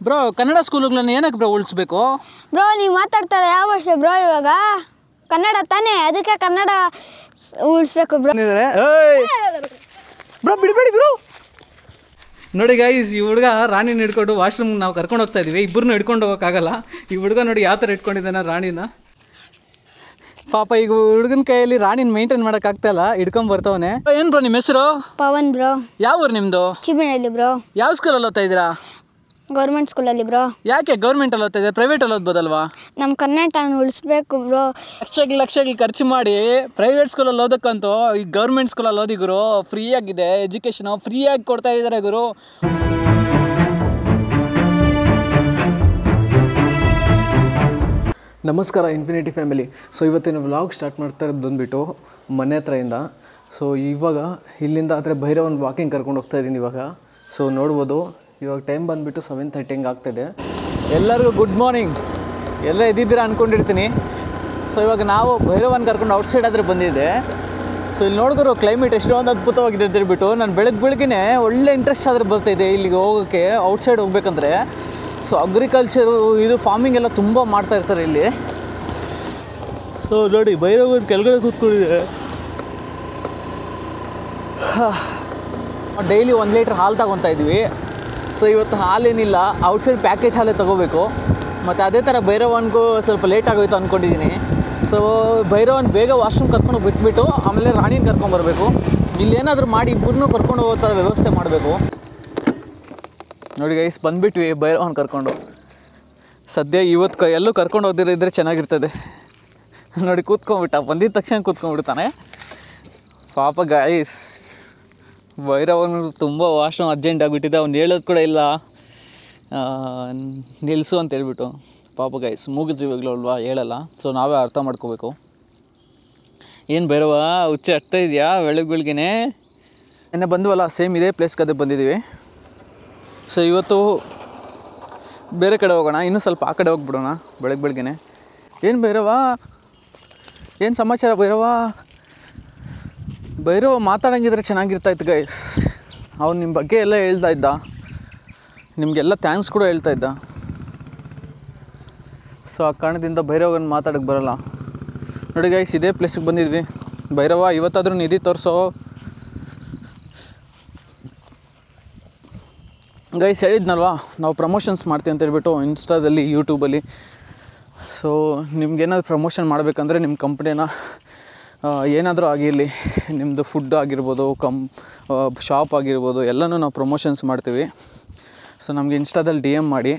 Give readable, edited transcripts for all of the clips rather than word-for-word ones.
Bro Kannada ಸ್ಕೂಲುಗಳನ್ನ ಏನಕ್ಕೆ bro ಉಳಿಸ್ಬೇಕು? Bro ನೀವು ಮಾತಾಡ್ತಾರೆ ಯಾವ ಭಾಷೆ ಬ್ರೋ? ಇವಾಗ ಕನ್ನಡ ತಾನೇ, ಅದಕ್ಕೆ ಕನ್ನಡ ಉಳಿಸ್ಬೇಕು ಬ್ರೋ. ಬ್ರೋ ಬಿಡಬೇಡಿ ಬ್ರೋ. ನೋಡಿ ಗೈಸ್, ಈ ಹುಡುಗ ರಾಣಿನ ಹಿಡ್ಕೊಂಡು ವಾಶ್ರೂಮ್ ನಾವು ಕರ್ಕೊಂಡು ಹೋಗ್ತಾ ಇದೀವಿ. ಇಬ್ಬರನ್ನೂ ಹಿಡ್ಕೊಂಡು ಹೋಗೋಕ್ಕಾಗಲ್ಲ. ಈ ಹುಡುಗ ನೋಡಿ ಯಾವ ಥರ ಇಟ್ಕೊಂಡಿದ್ದಾನೆ ರಾಣಿನ. ಪಾಪ ಈಗ ಹುಡುಗನ ಕೈಯಲ್ಲಿ ರಾಣಿನ ಮೇಂಟೈನ್ ಮಾಡೋಕ್ಕಾಗ್ತಾಯಿಲ್ಲ, ಹಿಡ್ಕೊಂಡ್ ಬರ್ತವನೆ. ಏನು ಬ್ರೋ ನಿಮ್ಮ ಹೆಸರು? ಪವನ್ ಬ್ರೋ. ಯಾವ ಊರು ನಿಮ್ಮದು? ಚಿಬನಹಳ್ಳಿ ಬ್ರೋ. ಯಾವ ಸ್ಕೂಲಲ್ಲಿ ಓದ್ತಾ ಇದ್ದೀರಾ? ಗೌರ್ಮೆಂಟ್ ಸ್ಕೂಲಲ್ಲಿ ಬ್ರೋ. ಯಾಕೆ ಗೌರ್ಮೆಂಟಲ್ಲಿ ಓದ್ತಾ ಇದ್ದೀರಾ? ಪ್ರೈವೇಟಲ್ಲಿ ಓದ್ಬೋದಲ್ವಾ? ನಮ್ಮ ಕನ್ನಡನ ಉಳಿಸ್ಬೇಕು ಬ್ರೋ. ಲಕ್ಷಗಳು ಖರ್ಚು ಮಾಡಿ ಪ್ರೈವೇಟ್ ಸ್ಕೂಲಲ್ಲಿ ಓದಕ್ಕಂತೂ ಈ ಗೌರ್ಮೆಂಟ್ ಸ್ಕೂಲಲ್ಲಿ ಓದಿ ಗುರು. ಫ್ರೀ ಆಗಿದೆ ಎಜುಕೇಷನು, ಫ್ರೀಯಾಗಿ ಕೊಡ್ತಾ ಇದ್ದಾರೆ ಗುರು. ನಮಸ್ಕಾರ ಇನ್ಫಿನಿಟಿ ಫ್ಯಾಮಿಲಿ. ಸೊ ಇವತ್ತಿನ ವ್ಲಾಗ್ ಸ್ಟಾರ್ಟ್ ಮಾಡ್ತಾ ಇರೋದು ಬಂದುಬಿಟ್ಟು ಮನೆ ಹತ್ರದಿಂದ. ಸೊ ಇವಾಗ ಇಲ್ಲಿಂದ ಆದರೆ ಭೈರವನ್ ವಾಕಿಂಗ್ ಕರ್ಕೊಂಡು ಹೋಗ್ತಾ ಇದ್ದೀನಿ ಇವಾಗ. ಸೊ ನೋಡ್ಬೋದು ಇವಾಗ ಟೈಮ್ ಬಂದುಬಿಟ್ಟು 7:30 ಹಿಂಗೆ ಆಗ್ತಾಯಿದೆ. ಎಲ್ಲರಿಗೂ ಗುಡ್ ಮಾರ್ನಿಂಗ್. ಎಲ್ಲ ಇದ್ದಿದ್ದೀರಾ ಅಂದ್ಕೊಂಡಿರ್ತೀನಿ. ಸೊ ಇವಾಗ ನಾವು ಭೈರವನ್ ಕರ್ಕೊಂಡು ಔಟ್ಸೈಡ್ ಆದರೆ ಬಂದಿದ್ದೆ. ಸೊ ಇಲ್ಲಿ ನೋಡಿದ್ರು ಕ್ಲೈಮೇಟ್ ಎಷ್ಟೊಂದು ಅದ್ಭುತವಾಗಿದೆ ಅಂತೇಳ್ಬಿಟ್ಟು ನಾನು ಬೆಳಗ್ಗೆ ಒಳ್ಳೆ ಇಂಟ್ರೆಸ್ಟ್ ಆದರೆ ಬರ್ತಾಯಿದೆ ಇಲ್ಲಿಗೆ ಹೋಗೋಕ್ಕೆ, ಔಟ್ಸೈಡ್ ಹೋಗ್ಬೇಕಂದ್ರೆ. ಸೊ ಅಗ್ರಿಕಲ್ಚರು ಇದು ಫಾರ್ಮಿಂಗ್ ಎಲ್ಲ ತುಂಬ ಮಾಡ್ತಾಯಿರ್ತಾರೆ ಇಲ್ಲಿ. ಸೊ ನೋಡಿ ಭೈರವನ್ ಕೆಳಗಡೆ ಕೂತ್ಕೊಂಡಿದೆ. ಡೈಲಿ 1 ಲೀಟ್ರ್ ಹಾಲು ತಗೊತಾ ಇದ್ವಿ. ಸೊ ಇವತ್ತು ಹಾಲೇನಿಲ್ಲ, ಔಟ್ಸೈಡ್ ಪ್ಯಾಕೆಟ್ ಹಾಲೇ ತೊಗೋಬೇಕು. ಮತ್ತು ಅದೇ ಥರ ಭೈರವನ್ಗೂ ಸ್ವಲ್ಪ ಲೇಟ್ ಆಗೋಯ್ತು ಅಂದ್ಕೊಂಡಿದ್ದೀನಿ. ಸೊ ಭೈರವನ್ ಬೇಗ ವಾಶ್ರೂಮ್ ಕರ್ಕೊಂಡು ಬಿಟ್ಬಿಟ್ಟು ಆಮೇಲೆ ರಾಣಿನ ಕರ್ಕೊಂಬರ್ಬೇಕು. ಇಲ್ಲೇನಾದರೂ ಮಾಡಿ ಇಬ್ಬರನ್ನೂ ಕರ್ಕೊಂಡು ಹೋಗೋ ಥರ ವ್ಯವಸ್ಥೆ ಮಾಡಬೇಕು. ನೋಡಿ ಗೈಸ್, ಬಂದುಬಿಟ್ವಿ ಭೈರವನ್ ಕರ್ಕೊಂಡು. ಸದ್ಯ ಇವತ್ತು ಎಲ್ಲೂ ಕರ್ಕೊಂಡು ಹೋಗಿದ್ರೆ ಚೆನ್ನಾಗಿರ್ತದೆ. ನೋಡಿ ಕೂತ್ಕೊಂಡ್ಬಿಟ್ಟ, ಬಂದಿದ್ದ ತಕ್ಷಣ ಕೂತ್ಕೊಂಡ್ಬಿಡ್ತಾನೆ ಪಾಪ ಗೈಸ್. ಭೈರವನು ತುಂಬ ವಾಶ್ರೂಮ್ ಅರ್ಜೆಂಟ್ ಆಗಿಬಿಟ್ಟಿದೆ. ಅವ್ನು ಹೇಳೋದು ಕೂಡ ಇಲ್ಲ ನಿಲ್ಲಿಸು ಅಂತ ಹೇಳ್ಬಿಟ್ಟು. ಪಾಪ ಗೈಸ್, ಮೂಗು ಜೀವಿಗಳು ಅಲ್ವಾ, ಹೇಳಲ್ಲ. ಸೊ ನಾವೇ ಅರ್ಥ ಮಾಡ್ಕೋಬೇಕು. ಏನು ಭೈರವ ಹುಚ್ಚೆ ಹಟ್ತಾ ಇದೆಯಾ ಬೆಳಗ್ಗೆನೇ? ನೆನ್ನೆ ಬಂದುವಲ್ಲ, ಸೇಮ್ ಇದೇ ಪ್ಲೇಸ್ಗೆ ಅದೇ ಬಂದಿದ್ದೀವಿ. ಸೊ ಇವತ್ತು ಬೇರೆ ಕಡೆ ಹೋಗೋಣ, ಇನ್ನೂ ಸ್ವಲ್ಪ ಆ ಕಡೆ ಹೋಗ್ಬಿಡೋಣ ಬೆಳಗ್ಗೆನೇ. ಏನು ಭೈರವ, ಏನು ಸಮಾಚಾರ ಭೈರವ? ಭೈರವ ಮಾತಾಡೋಂಗಿದ್ರೆ ಚೆನ್ನಾಗಿರ್ತಾಯಿತ್ತು ಗೈಸ್. ಅವ್ನು ನಿಮ್ಮ ಬಗ್ಗೆ ಎಲ್ಲ ಹೇಳ್ತಾ ಇದ್ದ, ನಿಮಗೆಲ್ಲ ಥ್ಯಾಂಕ್ಸ್ ಕೂಡ ಹೇಳ್ತಾ ಇದ್ದ. ಸೊ ಆ ಕಾರಣದಿಂದ ಭೈರವನ ಮಾತಾಡೋಕ್ಕೆ ಬರೋಲ್ಲ. ನೋಡಿ ಗೈಸ್, ಇದೇ ಪ್ಲೇಸಿಗೆ ಬಂದಿದ್ವಿ. ಭೈರವ ಇವತ್ತಾದರೂ ನಿಧಿ ತೋರಿಸೋ ಗೈಸ್. ಹೇಳಿದ್ನಲ್ವಾ ನಾವು ಪ್ರಮೋಷನ್ಸ್ ಮಾಡ್ತೀವಿ ಅಂತ ಹೇಳ್ಬಿಟ್ಟು ಇನ್ಸ್ಟಾದಲ್ಲಿ, ಯೂಟ್ಯೂಬಲ್ಲಿ. ಸೊ ನಿಮ್ಗೇನಾದ್ರು ಪ್ರಮೋಷನ್ ಮಾಡಬೇಕಂದ್ರೆ ನಿಮ್ಮ ಕಂಪ್ನಿನ ಏನಾದರೂ ಆಗಿರಲಿ, ನಿಮ್ಮದು ಫುಡ್ ಆಗಿರ್ಬೋದು, ಶಾಪ್ ಆಗಿರ್ಬೋದು, ಎಲ್ಲನೂ ನಾವು ಪ್ರಮೋಷನ್ಸ್ ಮಾಡ್ತೀವಿ. ಸೊ ನಮಗೆ ಇನ್ಸ್ಟಾದಲ್ಲಿ DM ಮಾಡಿ.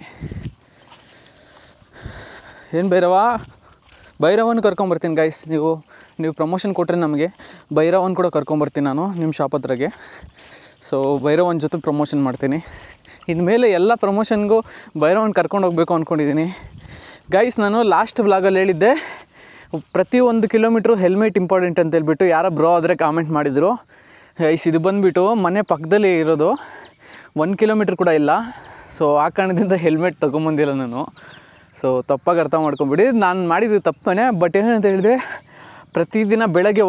ಏನು ಭೈರವನ್ ಕರ್ಕೊಂಬರ್ತೀನಿ ಗೈಸ್. ನೀವು ಪ್ರಮೋಷನ್ ಕೊಟ್ಟರೆ ನಮಗೆ ಭೈರವನ್ ಕೂಡ ಕರ್ಕೊಂಬರ್ತೀನಿ ನಾನು ನಿಮ್ಮ ಶಾಪ್ ಹತ್ರಗೆ. ಸೊ ಭೈರವನ್ ಜೊತೆ ಪ್ರಮೋಷನ್ ಮಾಡ್ತೀನಿ. ಇನ್ಮೇಲೆ ಎಲ್ಲ ಪ್ರಮೋಷನ್ಗೂ ಭೈರವನ್ ಕರ್ಕೊಂಡು ಹೋಗಬೇಕು ಅಂದ್ಕೊಂಡಿದ್ದೀನಿ ಗೈಸ್. ನಾನು ಲಾಸ್ಟ್ ವ್ಲಾಗಲ್ಲಿ ಹೇಳಿದ್ದೆ, ಪ್ರತಿ 1 ಕಿಲೋಮೀಟ್ರು ಹೆಲ್ಮೆಟ್ ಇಂಪಾರ್ಟೆಂಟ್ ಅಂತ ಹೇಳ್ಬಿಟ್ಟು. ಯಾರೋ ಬ್ರೋ ಆದರೆ ಕಾಮೆಂಟ್ ಮಾಡಿದರು ಗೈಸ್. ಇದು ಬಂದುಬಿಟ್ಟು ಮನೆ ಪಕ್ಕದಲ್ಲಿ ಇರೋದು, 1 ಕಿಲೋಮೀಟ್ರ್ ಕೂಡ ಇಲ್ಲ. ಸೊ ಆ ಕಾರಣದಿಂದ ಹೆಲ್ಮೆಟ್ ತೊಗೊಂಬಂದಿಲ್ಲ ನಾನು. ಸೊ ತಪ್ಪಾಗಿ ಅರ್ಥ ಮಾಡ್ಕೊಂಬಿಡಿ, ನಾನು ಮಾಡಿದ್ದು ತಪ್ಪೇ. ಬಟ್ ಏನಂತ ಹೇಳಿದ್ರೆ, ಪ್ರತಿದಿನ ಬೆಳಗ್ಗೆ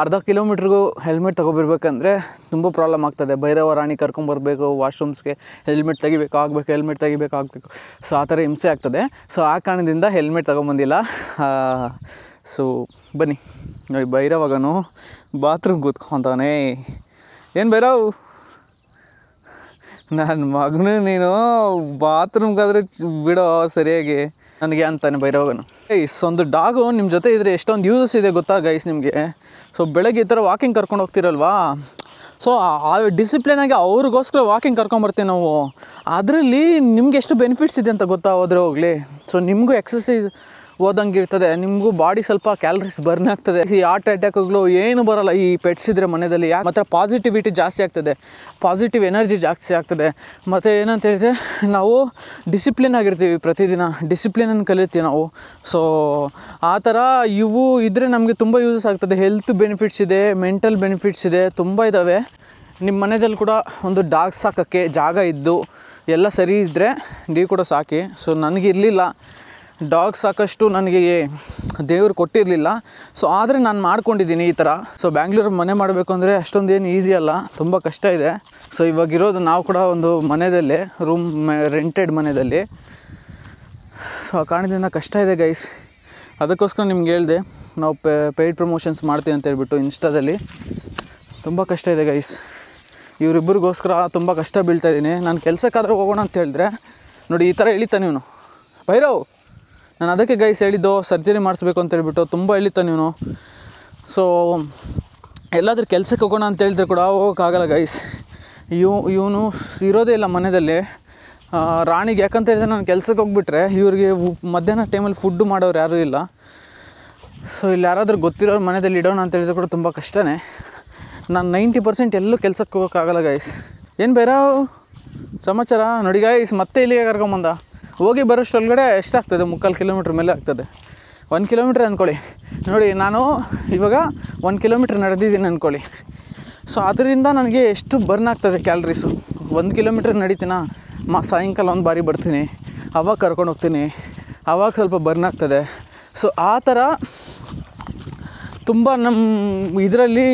ಅರ್ಧ ಕಿಲೋಮೀಟ್ರಿಗೂ ಹೆಲ್ಮೆಟ್ ತೊಗೊಬರ್ಬೇಕಂದ್ರೆ ತುಂಬ ಪ್ರಾಬ್ಲಮ್ ಆಗ್ತದೆ. ಭೈರವ ರಾಣಿ ಕರ್ಕೊಂಬರ್ಬೇಕು, ವಾಶ್ರೂಮ್ಸ್ಗೆ ಹೆಲ್ಮೆಟ್ ತೆಗಿಬೇಕು. ಸೊ ಆ ಥರ ಹಿಂಸೆ ಆಗ್ತದೆ. ಸೊ ಆ ಕಾರಣದಿಂದ ಹೆಲ್ಮೆಟ್ ತೊಗೊಂಬಂದಿಲ್ಲ. ಸೊ ಬನ್ನಿ ನೋಡಿ, ಭೈರವಾಗನು ಬಾತ್ರೂಮ್ ಕೂತ್ಕೊತಾನೆ. ಏನು ಭೈರವ್, ನನ್ನ ಮಗನು ನೀನು ಬಾತ್ರೂಮ್ಗಾದರೆ ಬಿಡೋ ಸರಿಯಾಗಿ ನನಗೆ ಅಂತಾನೆ ಭೈರವನು. ಗೈಸ್, ಒಂದು ಡಾಗು ನಿಮ್ಮ ಜೊತೆ ಇದ್ದರೆ ಎಷ್ಟೊಂದು ಯೂಸಸ್ ಇದೆ ಗೊತ್ತಾ ಗೈಸ್ ನಿಮಗೆ? ಸೊ ಬೆಳಗ್ಗೆ ಈ ಥರ ವಾಕಿಂಗ್ ಕರ್ಕೊಂಡು ಹೋಗ್ತಿರಲ್ವಾ, ಸೊ ಆ ಡಿಸಿಪ್ಲಿನಾಗಿ ಅವ್ರಿಗೋಸ್ಕರ ವಾಕಿಂಗ್ ಕರ್ಕೊಂಬರ್ತೀವಿ ನಾವು. ಅದರಲ್ಲಿ ನಿಮ್ಗೆ ಎಷ್ಟು ಬೆನಿಫಿಟ್ಸ್ ಇದೆ ಅಂತ ಗೊತ್ತಾ? ಹೋದರೆ ಹೋಗಲಿ. ಸೊ ನಿಮಗೂ ಎಕ್ಸಸೈಸ್ ಓದಂಗೆ ಇರ್ತದೆ, ನಿಮಗೂ ಬಾಡಿ ಸ್ವಲ್ಪ ಕ್ಯಾಲರೀಸ್ ಬರ್ನ್ ಆಗ್ತದೆ. ಈ ಹಾರ್ಟ್ ಅಟ್ಯಾಕ್ಗಳು ಏನು ಬರೋಲ್ಲ ಈ ಪೆಟ್ಸ್ ಇದ್ದರೆ ಮನೆಯಲ್ಲಿ. ಮಾತ್ರ ಪಾಸಿಟಿವಿಟಿ ಜಾಸ್ತಿ ಆಗ್ತದೆ, ಪಾಸಿಟಿವ್ ಎನರ್ಜಿ ಜಾಸ್ತಿ ಆಗ್ತದೆ. ಮತ್ತು ಏನಂತ ಹೇಳಿದ್ರೆ, ನಾವು ಡಿಸಿಪ್ಲಿನ್ ಆಗಿರ್ತೀವಿ, ಪ್ರತಿದಿನ ಡಿಸಿಪ್ಲಿನನ್ನು ಕಲಿತೀವಿ ನಾವು. ಸೊ ಆ ಥರ ಇವು ಇದ್ದರೆ ನಮಗೆ ತುಂಬ ಯೂಸಸ್ ಆಗ್ತದೆ. ಹೆಲ್ತ್ ಬೆನಿಫಿಟ್ಸ್ ಇದೆ, ಮೆಂಟಲ್ ಬೆನಿಫಿಟ್ಸ್ ಇದೆ, ತುಂಬ ಇದ್ದಾವೆ. ನಿಮ್ಮ ಮನೆಯಲ್ಲಿ ಕೂಡ ಒಂದು ಡಾಗ್ ಸಾಕೋಕ್ಕೆ ಜಾಗ ಇದ್ದು ಎಲ್ಲ ಸರಿ ಇದ್ದರೆ ನೀವು ಕೂಡ ಸಾಕಿ. ಸೊ ನನಗಿರಲಿಲ್ಲ ಡಾಗ್ ಸಾಕಷ್ಟು, ನನಗೆ ದೇವರು ಕೊಟ್ಟಿರಲಿಲ್ಲ. ಸೊ ಆದರೆ ನಾನು ಮಾಡ್ಕೊಂಡಿದ್ದೀನಿ ಈ ಥರ. ಸೊ ಬ್ಯಾಂಗ್ಳೂರು ಮನೆ ಮಾಡಬೇಕು ಅಂದರೆ ಅಷ್ಟೊಂದೇನು ಈಸಿ ಅಲ್ಲ, ತುಂಬ ಕಷ್ಟ ಇದೆ. ಸೊ ಇವಾಗಿರೋದು ನಾವು ಕೂಡ ಒಂದು ಮನೆಯಲ್ಲೇ ರೆಂಟೆಡ್ ಮನೆಯಲ್ಲಿ. ಸೊ ಆ ಕಾರಣದಿಂದ ಕಷ್ಟ ಇದೆ ಗೈಸ್. ಅದಕ್ಕೋಸ್ಕರ ನಿಮ್ಗೆ ಹೇಳಿದೆ ನಾವು ಪೇಯ್ಡ್ ಪ್ರಮೋಷನ್ಸ್ ಮಾಡ್ತೀವಿ ಅಂತ ಹೇಳ್ಬಿಟ್ಟು ಇನ್ಸ್ಟಾದಲ್ಲಿ. ತುಂಬ ಕಷ್ಟ ಇದೆ ಗೈಸ್. ಇವರಿಬ್ಬರಿಗೋಸ್ಕರ ತುಂಬ ಕಷ್ಟ ಬೀಳ್ತಾಯಿದ್ದೀನಿ. ನಾನು ಕೆಲಸಕ್ಕಾದರೂ ಹೋಗೋಣ ಅಂತ ಹೇಳಿದ್ರೆ ನೋಡಿ ಈ ಥರ ಎಳಿತಾನೆ ಇವನು ಭೈರವ್. ನಾನು ಅದಕ್ಕೆ ಗೈಸ್ ಹೇಳಿದ್ದು ಸರ್ಜರಿ ಮಾಡಿಸ್ಬೇಕು ಅಂತ ಹೇಳ್ಬಿಟ್ಟು ತುಂಬ ಎಳಿತಾನೆ ಇವನು. ಸೊ ಎಲ್ಲಾದರೂ ಕೆಲಸಕ್ಕೆ ಹೋಗೋಣ ಅಂತ ಹೇಳಿದ್ರೆ ಕೂಡ ಹೋಗೋಕ್ಕಾಗಲ್ಲ ಗೈಸ್. ಇವನು ಇರೋದೇ ಇಲ್ಲ ಮನೆಯಲ್ಲಿ. ರಾಣಿಗೆ ಯಾಕಂತ ಹೇಳಿದ್ರೆ ನಾನು ಕೆಲಸಕ್ಕೆ ಹೋಗ್ಬಿಟ್ರೆ ಇವ್ರಿಗೆ ಮಧ್ಯಾಹ್ನ ಟೈಮಲ್ಲಿ ಫುಡ್ಡು ಮಾಡೋರು ಯಾರೂ ಇಲ್ಲ. ಸೊ ಇಲ್ಲಿ ಯಾರಾದರೂ ಗೊತ್ತಿರೋರು ಮನೆಯಲ್ಲಿ ಇಡೋಣ ಅಂತ ಹೇಳಿದ್ರೆ ಕೂಡ ತುಂಬ ಕಷ್ಟನೇ. ನಾನು 90% ಎಲ್ಲೂ ಕೆಲಸಕ್ಕೆ ಹೋಗೋಕ್ಕಾಗಲ್ಲ ಗೈಸ್. ಏನು ಭೈರವ್ ಸಮಾಚಾರ? ನೋಡಿ ಗೈಸ್ ಮತ್ತೆ ಇಲ್ಲಿಗೆ ಕರ್ಕೊಂಬಂದ. ಹೋಗಿ ಬರೋಷ್ಟೊಳಗಡೆ ಎಷ್ಟಾಗ್ತದೆ? 3/4 ಕಿಲೋಮೀಟ್ರ್ ಮೇಲೆ ಆಗ್ತದೆ. 1 ಕಿಲೋಮೀಟ್ರ್ ಅಂದ್ಕೊಳ್ಳಿ. ನೋಡಿ ನಾನು ಇವಾಗ 1 ಕಿಲೋಮೀಟ್ರ್ ನಡೆದಿದ್ದೀನಿ ಅಂದ್ಕೊಳ್ಳಿ. ಸೊ ಅದರಿಂದ ನನಗೆ ಎಷ್ಟು ಬರ್ನ್ ಆಗ್ತದೆ ಕ್ಯಾಲ್ರೀಸು. 1 ಕಿಲೋಮೀಟ್ರ್ ನಡೀತೀನ, ಸಾಯಂಕಾಲ ಒಂದು ಬಾರಿ ಬರ್ತೀನಿ, ಅವಾಗ ಕರ್ಕೊಂಡು ಹೋಗ್ತೀನಿ, ಆವಾಗ ಸ್ವಲ್ಪ ಬರ್ನ್ ಆಗ್ತದೆ. ಸೊ ಆ ಥರ ತುಂಬ ನಮ್ಮ ಇದರಲ್ಲಿ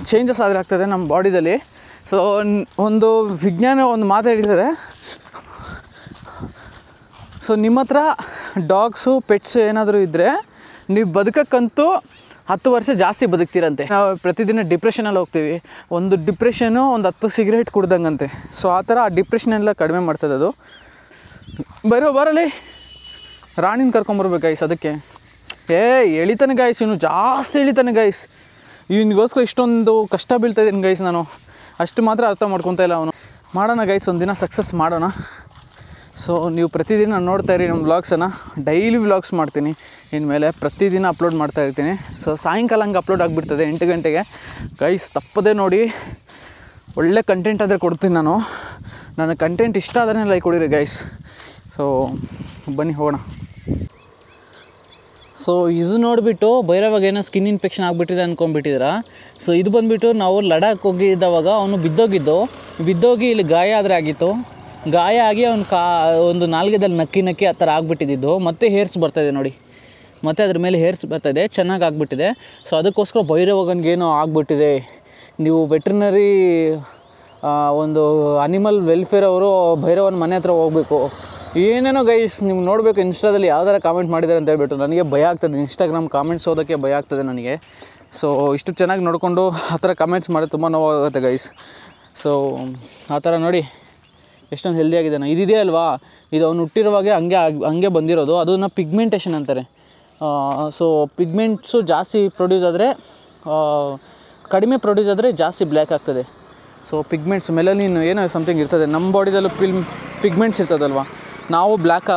ಚೇಂಜಸ್ ಆದರೆ ಆಗ್ತದೆ ನಮ್ಮ ಬಾಡಿದಲ್ಲಿ. ಸೊ ಒಂದು ವಿಜ್ಞಾನ ಒಂದು ಮಾತು ಹೇಳಿದ್ದಾರೆ. ಸೊ ನಿಮ್ಮ ಹತ್ರ ಡಾಗ್ಸು ಪೆಟ್ಸ್ ಏನಾದರೂ ಇದ್ದರೆ ನೀವು ಬದುಕಕ್ಕಂತೂ 10 ವರ್ಷ ಜಾಸ್ತಿ ಬದುಕ್ತೀರಂತೆ. ನಾವು ಪ್ರತಿದಿನ ಡಿಪ್ರೆಷನಲ್ಲಿ ಹೋಗ್ತೀವಿ. ಒಂದು ಡಿಪ್ರೆಷನು ಒಂದು 10 ಸಿಗರೇಟ್ ಕುಡ್ದಂಗಂತೆ. ಸೊ ಆ ಥರ ಆ ಡಿಪ್ರೆಷನೆಲ್ಲ ಕಡಿಮೆ ಮಾಡ್ತದೆ ಅದು. ಬರಲಿ ರಾಣಿನ ಕರ್ಕೊಂಬರ್ಬೇಕು ಗೈಸ್. ಅದಕ್ಕೆ ಎಳಿತಾನೆ ಗೈಸ್, ಇವನು ಜಾಸ್ತಿ ಎಳಿತಾನೆ ಗೈಸ್. ಇವನಿಗೋಸ್ಕರ ಇಷ್ಟೊಂದು ಕಷ್ಟ ಬೀಳ್ತಾಯಿದ್ದೀನಿ ಗೈಸ್ ನಾನು. ಅಷ್ಟು ಮಾತ್ರ ಅರ್ಥ ಮಾಡ್ಕೊತಾ ಇಲ್ಲ ಅವನು. ಮಾಡೋಣ ಗೈಸ್, ಒಂದಿನ ಸಕ್ಸಸ್ ಮಾಡೋಣ. ಸೊ ನೀವು ಪ್ರತಿದಿನ ನೋಡ್ತಾಯಿರಿ ನಮ್ಮ ವ್ಲಾಗ್ಸನ್ನು. ಡೈಲಿ ವ್ಲಾಗ್ಸ್ ಮಾಡ್ತೀನಿ ಇನ್ಮೇಲೆ, ಪ್ರತಿದಿನ ಅಪ್ಲೋಡ್ ಮಾಡ್ತಾಯಿರ್ತೀನಿ. ಸೊ ಸಾಯಂಕಾಲ ಹಂಗೆ ಅಪ್ಲೋಡ್ ಆಗಿಬಿಡ್ತದೆ 8 ಗಂಟೆಗೆ ಗೈಸ್. ತಪ್ಪದೇ ನೋಡಿ, ಒಳ್ಳೆ ಕಂಟೆಂಟ್ ಆದರೆ ಕೊಡ್ತೀನಿ ನಾನು. ನನಗೆ ಕಂಟೆಂಟ್ ಇಷ್ಟ ಆದರೆ ಲೈಕ್ ಕೊಡಿರಿ ಗೈಸ್. ಸೊ ಬನ್ನಿ ಹೋಗೋಣ. ಸೊ ಇದು ನೋಡಿಬಿಟ್ಟು ಭೈರವಾಗ ಏನೋ ಸ್ಕಿನ್ ಇನ್ಫೆಕ್ಷನ್ ಆಗಿಬಿಟ್ಟಿದೆ ಅಂದ್ಕೊಂಡ್ಬಿಟ್ಟಿದ್ದೀರಾ. ಸೊ ಇದು ಬಂದುಬಿಟ್ಟು ನಾವು ಲಡಾಖ್ ಹೋಗಿದ್ದವಾಗ ಅವನು ಬಿದ್ದೋಗಿ ಇಲ್ಲಿ ಗಾಯ ಆದರೆ ಆಗಿತ್ತು. ಗಾಯ ಆಗಿ ಅವ್ನು ಒಂದು ನಾಲ್ಗೆದಲ್ಲಿ ನಕ್ಕಿ ಆ ಥರ ಆಗಿಬಿಟ್ಟಿದ್ದು. ಮತ್ತೆ ಹೇರ್ಸ್ ಬರ್ತಾಯಿದೆ ನೋಡಿ, ಮತ್ತು ಅದ್ರ ಮೇಲೆ ಹೇರ್ಸ್ ಬರ್ತಾಯಿದೆ, ಚೆನ್ನಾಗಿ ಆಗಿಬಿಟ್ಟಿದೆ. ಸೊ ಅದಕ್ಕೋಸ್ಕರ ಭೈರವಗನಿಗೇನೋ ಆಗಿಬಿಟ್ಟಿದೆ. ನೀವು ವೆಟ್ರಿನರಿ ಒಂದು ಅನಿಮಲ್ ವೆಲ್ಫೇರ್ ಅವರು ಭೈರವನ ಮನೆ ಹತ್ರ ಹೋಗಬೇಕು. ಏನೇನೋ ಗೈಸ್ ನೀವು ನೋಡಬೇಕು. ಇನ್ಸ್ಟಾದಲ್ಲಿ ಯಾವ್ದಾರ ಕಾಮೆಂಟ್ ಮಾಡಿದ್ದಾರೆ ಅಂತ ಹೇಳ್ಬಿಟ್ಟು ನನಗೆ ಭಯ ಆಗ್ತದೆ. ಇನ್ಸ್ಟಾಗ್ರಾಮ್ ಕಾಮೆಂಟ್ಸ್ ಓದೋಕ್ಕೆ ಭಯ ಆಗ್ತದೆ ನನಗೆ. ಸೊ ಇಷ್ಟು ಚೆನ್ನಾಗಿ ನೋಡಿಕೊಂಡು ಆ ಥರ ಕಾಮೆಂಟ್ಸ್ ಮಾಡಿ ತುಂಬ ನೋವಾಗುತ್ತೆ ಗೈಸ್. ಸೊ ಆ ಥರ ನೋಡಿ ಎಷ್ಟೊಂದು ಹೆಲ್ದಿಯಾಗಿದ್ದಾನೆ. ಇದಿದೆ ಅಲ್ವಾ, ಇದು ಅವ್ನು ಹುಟ್ಟಿರುವಾಗೆ ಹಂಗೆ ಬಂದಿರೋದು. ಅದನ್ನು ಪಿಗ್ಮೆಂಟೇಷನ್ ಅಂತಾರೆ. ಸೊ ಪಿಗ್ಮೆಂಟ್ಸು ಜಾಸ್ತಿ ಪ್ರೊಡ್ಯೂಸ್ ಆದರೆ, ಕಡಿಮೆ ಪ್ರೊಡ್ಯೂಸ್ ಆದರೆ ಜಾಸ್ತಿ ಬ್ಲ್ಯಾಕ್ ಆಗ್ತದೆ. ಸೊ ಪಿಗ್ಮೆಂಟ್ಸ್ ಮೆಲನಿನ್ ಏನೋ ಸಮಥಿಂಗ್ ಇರ್ತದೆ ನಮ್ಮ ಬಾಡಿದಲ್ಲೂ. ಪಿಗ್ಮೆಂಟ್ಸ್ ಇರ್ತದಲ್ವ, ನಾವು ಬ್ಲ್ಯಾಕ್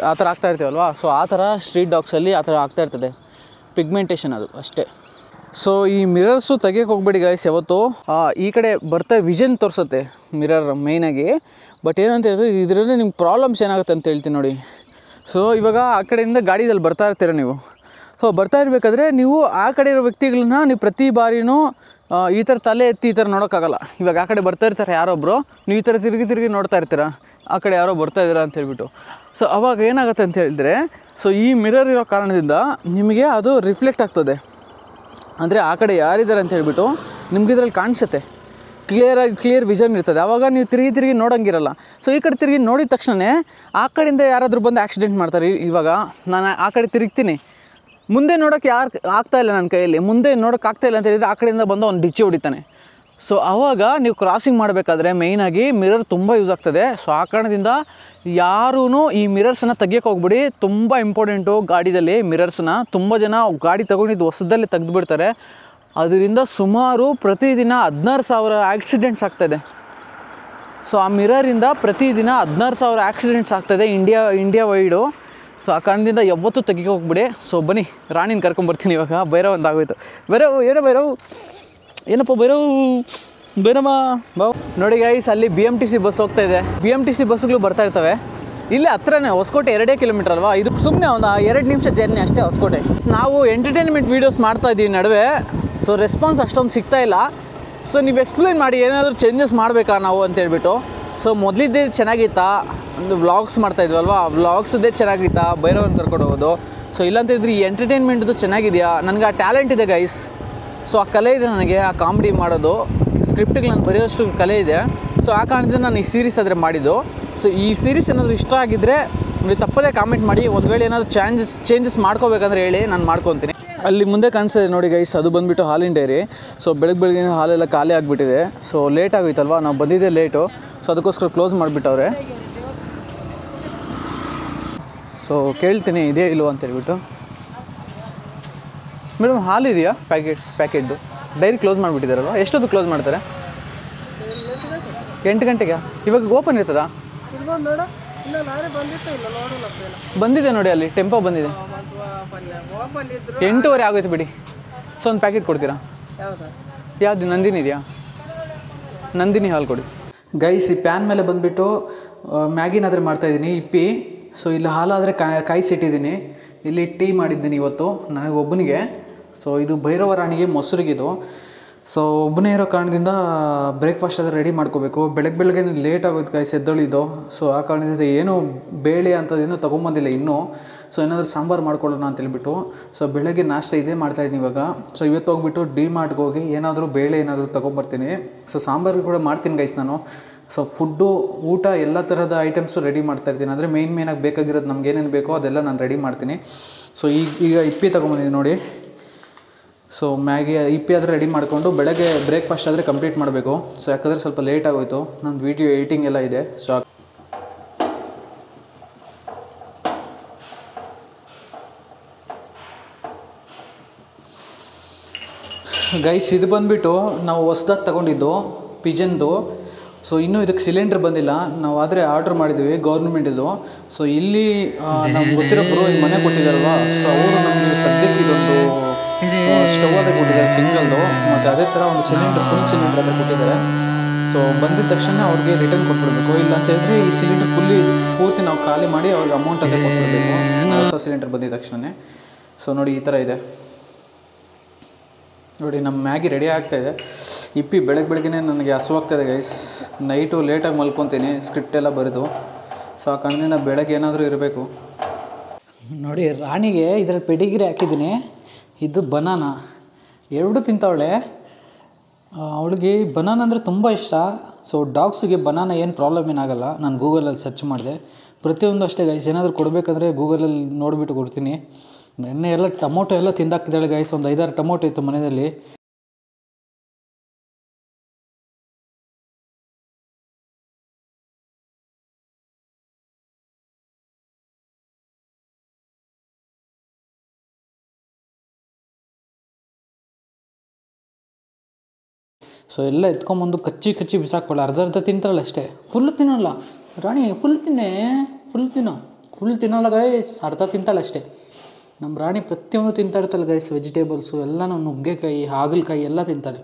ಆ ಥರ ಆಗ್ತಾಯಿರ್ತೀವಲ್ವ. ಸೊ ಆ ಥರ ಸ್ಟ್ರೀಟ್ ಡಾಗ್ಸಲ್ಲಿ ಆ ಥರ ಆಗ್ತಾಯಿರ್ತದೆ ಪಿಗ್ಮೆಂಟೇಷನ್, ಅದು ಅಷ್ಟೇ. ಸೊ ಈ ಮಿರರ್ಸು ತೆಗಿಯೋಕೆ ಹೋಗ್ಬೇಡಿ ಗೈಸ್ ಯಾವತ್ತು. ಈ ಕಡೆ ಬರ್ತಾ ವಿಷನ್ ತೋರಿಸುತ್ತೆ ಮಿರರ್ ಮೇಯ್ನಾಗಿ. ಬಟ್ ಏನಂತ ಹೇಳಿದ್ರೆ ಇದರಲ್ಲಿ ನಿಮ್ಗೆ ಪ್ರಾಬ್ಲಮ್ಸ್ ಏನಾಗುತ್ತೆ ಅಂತ ಹೇಳ್ತೀನಿ ನೋಡಿ. ಸೊ ಇವಾಗ ಆ ಕಡೆಯಿಂದ ಗಾಡಿಯಲ್ಲಿ ಬರ್ತಾ ಇರ್ತೀರ ನೀವು. ಸೊ ಬರ್ತಾ ಇರಬೇಕಾದ್ರೆ ನೀವು ಆ ಕಡೆ ಇರೋ ವ್ಯಕ್ತಿಗಳನ್ನ ನೀವು ಪ್ರತಿ ಬಾರಿನೂ ಈ ಥರ ತಲೆ ಎತ್ತಿ ಈ ಥರ ನೋಡೋಕ್ಕಾಗಲ್ಲ. ಇವಾಗ ಆ ಕಡೆ ಬರ್ತಾ ಇರ್ತಾರೆ ಯಾರೊಬ್ಬರು, ನೀವು ಈ ಥರ ತಿರುಗಿ ನೋಡ್ತಾ ಇರ್ತೀರ ಆ ಕಡೆ ಯಾರೋ ಬರ್ತಾ ಇದ್ದೀರಾ ಅಂತ ಹೇಳ್ಬಿಟ್ಟು. ಸೊ ಅವಾಗ ಏನಾಗುತ್ತೆ ಅಂತ ಹೇಳಿದ್ರೆ, ಸೊ ಈ ಮಿರರ್ ಇರೋ ಕಾರಣದಿಂದ ನಿಮಗೆ ಅದು ರಿಫ್ಲೆಕ್ಟ್ ಆಗ್ತದೆ. ಅಂದರೆ ಆ ಕಡೆ ಯಾರಿದ್ದಾರೆ ಅಂತ ಹೇಳ್ಬಿಟ್ಟು ನಿಮ್ಗೆ ಇದರಲ್ಲಿ ಕಾಣಿಸುತ್ತೆ. ಕ್ಲಿಯರ್ ವಿಷನ್ ಇರ್ತದೆ. ಆವಾಗ ನೀವು ತಿರುಗಿ ನೋಡೋಂಗಿರಲ್ಲ. ಸೊ ಈ ಕಡೆ ತಿರುಗಿ ನೋಡಿದ ತಕ್ಷಣ ಆ ಕಡೆಯಿಂದ ಯಾರಾದರೂ ಬಂದು ಆಕ್ಸಿಡೆಂಟ್ ಮಾಡ್ತಾರೆ. ಇವಾಗ ನಾನು ಆ ಕಡೆ ತಿರುಗ್ತೀನಿ, ಮುಂದೆ ನೋಡೋಕ್ಕೆ ಆಗ್ತಾಯಿಲ್ಲ ನನ್ನ ಕೈಯಲ್ಲಿ, ಮುಂದೆ ನೋಡೋಕ್ಕೆ ಆಗ್ತಾಯಿಲ್ಲ ಅಂತ ಹೇಳಿದರೆ ಆ ಕಡೆಯಿಂದ ಬಂದು ಅವ್ನು ಡಿಚ್ಚಿ ಹೊಡಿತಾನೆ. ಸೊ ಆವಾಗ ನೀವು ಕ್ರಾಸಿಂಗ್ ಮಾಡಬೇಕಾದ್ರೆ ಮೇಯ್ನಾಗಿ ಮಿರರ್ ತುಂಬ ಯೂಸ್ ಆಗ್ತದೆ. ಸೊ ಆ ಕಾರಣದಿಂದ ಯಾರೂ ಈ ಮಿರರ್ಸನ್ನು ತೆಗಿಯೋಕೆ ಹೋಗ್ಬಿಡಿ. ತುಂಬ ಇಂಪಾರ್ಟೆಂಟು ಗಾಡಿದಲ್ಲಿ ಮಿರರ್ಸನ್ನ. ತುಂಬ ಜನ ಗಾಡಿ ತೊಗೊಂಡಿದ್ದು ಹೊಸದಲ್ಲೇ ತೆಗೆದುಬಿಡ್ತಾರೆ. ಅದರಿಂದ ಸುಮಾರು ಪ್ರತಿದಿನ 16,000 ಆಕ್ಸಿಡೆಂಟ್ಸ್ ಆಗ್ತಾಯಿದೆ. ಸೊ ಆ ಮಿರರಿಂದ ಪ್ರತಿದಿನ 16,000 ಆಕ್ಸಿಡೆಂಟ್ಸ್ ಆಗ್ತಾಯಿದೆ ಇಂಡಿಯಾ ವೈಡು. ಸೊ ಆ ಕಾರಣದಿಂದ ಯಾವತ್ತೂ ತೆಗಿಯೋಕೆ ಹೋಗ್ಬಿಡಿ. ಸೊ ಬನ್ನಿ ರಾಣಿನ ಕರ್ಕೊಂಬರ್ತೀನಿ ಇವಾಗ. ಭೈರವ್ ಒಂದಾಗೋಯ್ತು. ಏನಪ್ಪ ಭೈರವ ಬಾವು. ನೋಡಿ ಗೈಸ್, ಅಲ್ಲಿ BMTC ಬಸ್ ಹೋಗ್ತಾಯಿದೆ. BMTC ಬಸ್ಗಳು ಬರ್ತಾ ಇರ್ತವೆ. ಇಲ್ಲೇ ಹತ್ರನೇ, ಹೊಸಕೋಟೆ 2 ಕಿಲೋಮೀಟರ್ ಅಲ್ವಾ. ಇದು ಸುಮ್ಮನೆ ಒಂದು 2 ನಿಮಿಷ ಜರ್ನಿ ಅಷ್ಟೇ ಹೊಸಕೋಟೆ. ನಾವು ಎಂಟರ್ಟೈನ್ಮೆಂಟ್ ವೀಡಿಯೋಸ್ ಮಾಡ್ತಾಯಿದ್ದೀವಿ ನಡುವೆ. ಸೊ ರೆಸ್ಪಾನ್ಸ್ ಅಷ್ಟೊಂದು ಸಿಗ್ತಾಯಿಲ್ಲ. ಸೊ ನೀವು ಎಕ್ಸ್ಪ್ಲೈನ್ ಮಾಡಿ ಏನಾದರೂ ಚೇಂಜಸ್ ಮಾಡಬೇಕಾ ನಾವು ಅಂತೇಳ್ಬಿಟ್ಟು. ಸೊ ಮೊದಲಿದ್ದೇ ಚೆನ್ನಾಗಿತ್ತಾ, ಒಂದು ವ್ಲಾಗ್ಸ್ ಮಾಡ್ತಾಯಿದ್ವಲ್ವಾ, ವ್ಲಾಗ್ಸದ್ದೇ ಚೆನ್ನಾಗಿತ್ತಾ ಭೈರವನ್ ಕರ್ಕೊಂಡು ಹೋಗೋದು. ಸೊ ಇಲ್ಲಾಂತಿದ್ರೆ ಈ ಎಂಟರ್ಟೈನ್ಮೆಂಟ್ದು ಚೆನ್ನಾಗಿದೆಯಾ, ನನಗೆ ಆ ಟ್ಯಾಲೆಂಟ್ ಇದೆ ಗೈಸ್. ಸೊ ಆ ಕಲೆ ಇದೆ ನನಗೆ, ಆ ಕಾಮಿಡಿ ಮಾಡೋದು, ಸ್ಕ್ರಿಪ್ಟಿಗೆ ನಾನು ಬರೆಯೋಷ್ಟು ಕಲೆ ಇದೆ. ಸೊ ಆ ಕಾರಣದಿಂದ ನಾನು ಈ ಸೀರೀಸ್ ಆದರೆ ಮಾಡಿದ್ದು. ಸೊ ಈ ಸೀರೀಸ್ ಏನಾದರೂ ಇಷ್ಟ ಆಗಿದ್ದರೆ ನೀವು ತಪ್ಪದೇ ಕಾಮೆಂಟ್ ಮಾಡಿ. ಒಂದು ವೇಳೆ ಏನಾದರೂ ಚೇಂಜಸ್ ಮಾಡ್ಕೋಬೇಕಂದ್ರೆ ಹೇಳಿ, ನಾನು ಮಾಡ್ಕೊತೀನಿ. ಅಲ್ಲಿ ಮುಂದೆ ಕಾಣಿಸ್ತಿದೆ ನೋಡಿ ಗೈಸ್, ಅದು ಬಂದುಬಿಟ್ಟು ಹಾಲಿನ ಡೈರಿ. ಸೊ ಬೆಳಗ್ಗೆ ಹಾಲೆಲ್ಲ ಖಾಲಿ ಆಗಿಬಿಟ್ಟಿದೆ. ಸೊ ಲೇಟ್ ಆಗೋಯ್ತಲ್ವ, ನಾವು ಬಂದಿದ್ದೆ ಲೇಟು. ಸೊ ಅದಕ್ಕೋಸ್ಕರ ಕ್ಲೋಸ್ ಮಾಡಿಬಿಟ್ಟವ್ರೆ. ಸೊ ಕೇಳ್ತೀನಿ ಇದೇ ಇಲ್ವೋ ಅಂತ ಹೇಳ್ಬಿಟ್ಟು. ಮೇಡಮ್ ಹಾಲಿದೆಯಾ ಪ್ಯಾಕೆಟ್ದು? ಡೈರಿ ಕ್ಲೋಸ್ ಮಾಡಿಬಿಟ್ಟಿದ್ದಾರಲ್ವ, ಎಷ್ಟೊತ್ತು ಕ್ಲೋಸ್ ಮಾಡ್ತಾರೆ? 8 ಗಂಟೆಗೆ. ಇವಾಗ ಓಪನ್ ಇರ್ತದಾ? ಬಂದಿದೆ ನೋಡಿ, ಅಲ್ಲಿ ಟೆಂಪೋ ಬಂದಿದೆ. 8:15 ಆಗೋಯ್ತು ಬಿಡಿ. ಸೊ ಒಂದು ಪ್ಯಾಕೆಟ್ ಕೊಡ್ತೀರಾ? ಯಾವುದು ನಂದಿನಿ ಇದೆಯಾ? ನಂದಿನಿ ಹಾಲು ಕೊಡಿ ಗೈಸ್. ಈ ಪ್ಯಾನ್ ಮೇಲೆ ಬಂದುಬಿಟ್ಟು ಮ್ಯಾಗಿನಾದರೆ ಮಾಡ್ತಾಯಿದ್ದೀನಿ, ಇಪ್ಪಿ. ಸೊ ಇಲ್ಲಿ ಹಾಲಾದರೆ ಕಾಯಿಸಿಟ್ಟಿದ್ದೀನಿ. ಇಲ್ಲಿ ಟೀ ಮಾಡಿದ್ದೀನಿ ಇವತ್ತು ನನಗೆ ಒಬ್ಬನಿಗೆ. ಸೊ ಇದು ಭೈರವ ರಾಣಿಗೆ ಮೊಸರಿಗಿದು. ಸೊ ಒಬ್ಬನೇ ಇರೋ ಕಾರಣದಿಂದ ಬ್ರೇಕ್ಫಾಸ್ಟ್ ಆದರೆ ರೆಡಿ ಮಾಡ್ಕೋಬೇಕು. ಬೆಳಗ್ಗೆ ಲೇಟ್ ಆಗೋದು ಗೈಸ್ ಎದ್ದೊಳಿದು. ಸೊ ಆ ಕಾರಣದಿಂದ ಏನೂ ಬೇಳೆ ಅಂಥದ್ದೇನೂ ತೊಗೊಂಬಂದಿಲ್ಲ ಇನ್ನೂ. ಸೊ ಏನಾದರೂ ಸಾಂಬಾರು ಮಾಡ್ಕೊಳ್ಳೋಣ ಅಂತೇಳ್ಬಿಟ್ಟು. ಸೊ ಬೆಳಗ್ಗೆ ನಾಷ್ಟ ಇದೇ ಮಾಡ್ತಾಯಿದ್ದೀನಿ ಇವಾಗ. ಸೊ ಇವತ್ತು ಹೋಗ್ಬಿಟ್ಟು ಡಿ-ಮಾರ್ಟ್ಗೆ ಹೋಗಿ ಏನಾದರೂ ಬೇಳೆ ಏನಾದರೂ ತೊಗೊಂಬರ್ತೀನಿ. ಸೊ ಸಾಂಬಾರು ಕೂಡ ಮಾಡ್ತೀನಿ ಗೈಸ್ ನಾನು. ಸೊ ಫುಡ್ಡು, ಊಟ ಎಲ್ಲ ಥರದ ಐಟಮ್ಸು ರೆಡಿ ಮಾಡ್ತಾಯಿರ್ತೀನಿ. ಅಂದರೆ ಮೇಯ್ನಾಗಿ ಬೇಕಾಗಿರೋದು ನಮ್ಗೆ ಏನೇನು ಬೇಕೋ ಅದೆಲ್ಲ ನಾನು ರೆಡಿ ಮಾಡ್ತೀನಿ. ಸೊ ಈಗ ಇಪ್ಪಿ ತೊಗೊಂಬಂದಿದ್ದೀನಿ ನೋಡಿ. ಸೊ ಮ್ಯಾಗಿ ಇಪ್ಪಿ ಆದರೆ ರೆಡಿ ಮಾಡಿಕೊಂಡು ಬೆಳಗ್ಗೆ ಬ್ರೇಕ್ಫಾಸ್ಟ್ ಆದರೆ ಕಂಪ್ಲೀಟ್ ಮಾಡಬೇಕು. ಸೊ ಯಾಕಂದರೆ ಸ್ವಲ್ಪ ಲೇಟ್ ಆಗೋಯಿತು, ನನ್ನ ವೀಡಿಯೋ ಎಡಿಟಿಂಗ್ ಎಲ್ಲ ಇದೆ. ಸೊ ಗೈಸ್ ಇದು ಬಂದುಬಿಟ್ಟು ನಾವು ಹೊಸ್ದಾಗಿ ತೊಗೊಂಡಿದ್ದು ಪಿಜನ್ದು. ಸೊ ಇನ್ನೂ ಇದಕ್ಕೆ ಸಿಲಿಂಡರ್ ಬಂದಿಲ್ಲ. ನಾವು ಆದರೆ ಆರ್ಡ್ರ್ ಮಾಡಿದ್ದೀವಿ ಗೌರ್ಮೆಂಟಿದು. ಸೊ ಇಲ್ಲಿ ನಮ್ಗೆ ಗೊತ್ತಿರೋ ಬ್ರೋ ಈ ಮನೆ ಕೊಟ್ಟಿದ್ದಾರಲ್ವ, ಸೊ ಅವರು ನಮಗೆ ಸದ್ಯಕ್ಕೆ ಇದೊಂದು ಸ್ಟವ್ ಅದೇ ಕೊಟ್ಟಿದ್ದಾರೆ ಸಿಂಗಲ್ದು, ಮತ್ತು ಅದೇ ಥರ ಒಂದು ಸಿಲಿಂಡರ್, ಫುಲ್ ಸಿಲಿಂಡರ್ ಅದೇ ಕೊಟ್ಟಿದ್ದಾರೆ. ಸೊ ಬಂದಿದ್ದ ತಕ್ಷಣ ಅವ್ರಿಗೆ ರಿಟರ್ನ್ ಕೊಟ್ಬಿಡ್ಬೇಕು. ಇಲ್ಲ ಅಂತ ಹೇಳಿದ್ರೆ ಈ ಸಿಲಿಂಡರ್ ಪೂರ್ತಿ ನಾವು ಖಾಲಿ ಮಾಡಿ ಅವ್ರಿಗೆ ಅಮೌಂಟ್ ಅದೇ ಕೊಟ್ಬಿಡ್ಬೇಕು, ಹೊಸ ಸಿಲಿಂಡರ್ ಬಂದಿದ್ದ ತಕ್ಷಣ. ಸೊ ನೋಡಿ ಈ ಥರ ಇದೆ ನೋಡಿ. ನಮ್ಮ ಮ್ಯಾಗಿ ರೆಡಿ ಆಗ್ತಾಯಿದೆ. ಇಪ್ಪಿ ಬೆಳಗ್ಗೆ ನನಗೆ ಹಸುವಾಗ್ತಾಯಿದೆ ಗೈಸ್. ನೈಟು ಲೇಟಾಗಿ ಮಲ್ಕೊತೀನಿ ಸ್ಕ್ರಿಪ್ಟ್ ಎಲ್ಲ ಬರೆದು. ಸೊ ಆ ಕಾರಣದಿಂದ ಬೆಳಗ್ಗೆ ಏನಾದರೂ ಇರಬೇಕು ನೋಡಿ. ರಾಣಿಗೆ ಇದರಲ್ಲಿ ಪೆಡಿಗ್ರಿ ಹಾಕಿದ್ದೀನಿ. ಇದು ಬನಾನಾ, ಎರಡು ತಿಂತವಳೆ. ಅವಳಿಗೆ ಬನಾನಾ ಅಂದರೆ ತುಂಬ ಇಷ್ಟ. ಸೊ ಡಾಗ್ಸಿಗೆ ಬನಾನಾ ಏನು ಪ್ರಾಬ್ಲಮ್ ಏನಾಗಲ್ಲ. ನಾನು ಗೂಗಲಲ್ಲಿ ಸರ್ಚ್ ಮಾಡಿದೆ, ಪ್ರತಿಯೊಂದು ಅಷ್ಟೇ ಗೈಸ್. ಏನಾದರೂ ಕೊಡಬೇಕಂದ್ರೆ ಗೂಗಲಲ್ಲಿ ನೋಡಿಬಿಟ್ಟು ಕೊಡ್ತೀನಿ. ನೆನ್ನೆ ಎಲ್ಲ ಟೊಮೊಟೊ ಎಲ್ಲ ತಿಂದಾಕಿದ್ದಾಳೆ ಗೈಸ್. ಒಂದು 5-6 ಟೊಮೊಟೊ ಇತ್ತು ಮನೆಯಲ್ಲಿ. ಸೊ ಎಲ್ಲ ಎತ್ಕೊಂಬಂದು ಕಚ್ಚಿ ಬಿಸಾಕೊಳ್ಳೆ. ಅರ್ಧ ತಿಂತಾಳೆ ಅಷ್ಟೇ, ಫುಲ್ ತಿನ್ನೋಲ್ಲ ರಾಣಿ. ಫುಲ್ ತಿನ್ನೋಲ್ಲ ಗೈಸ್, ಅರ್ಧ ತಿಂತಾಳೆ ಅಷ್ಟೇ. ನಮ್ಮ ರಾಣಿ ಪ್ರತಿಯೊಂದು ತಿಂತಾ ಇರ್ತಾಳೆ ಗೈಸ್. ವೆಜಿಟೇಬಲ್ಸು ಎಲ್ಲ, ನಾವು ನುಗ್ಗೆಕಾಯಿ, ಹಾಗಲಕಾಯಿ ಎಲ್ಲ ತಿಂತಾಳೆ.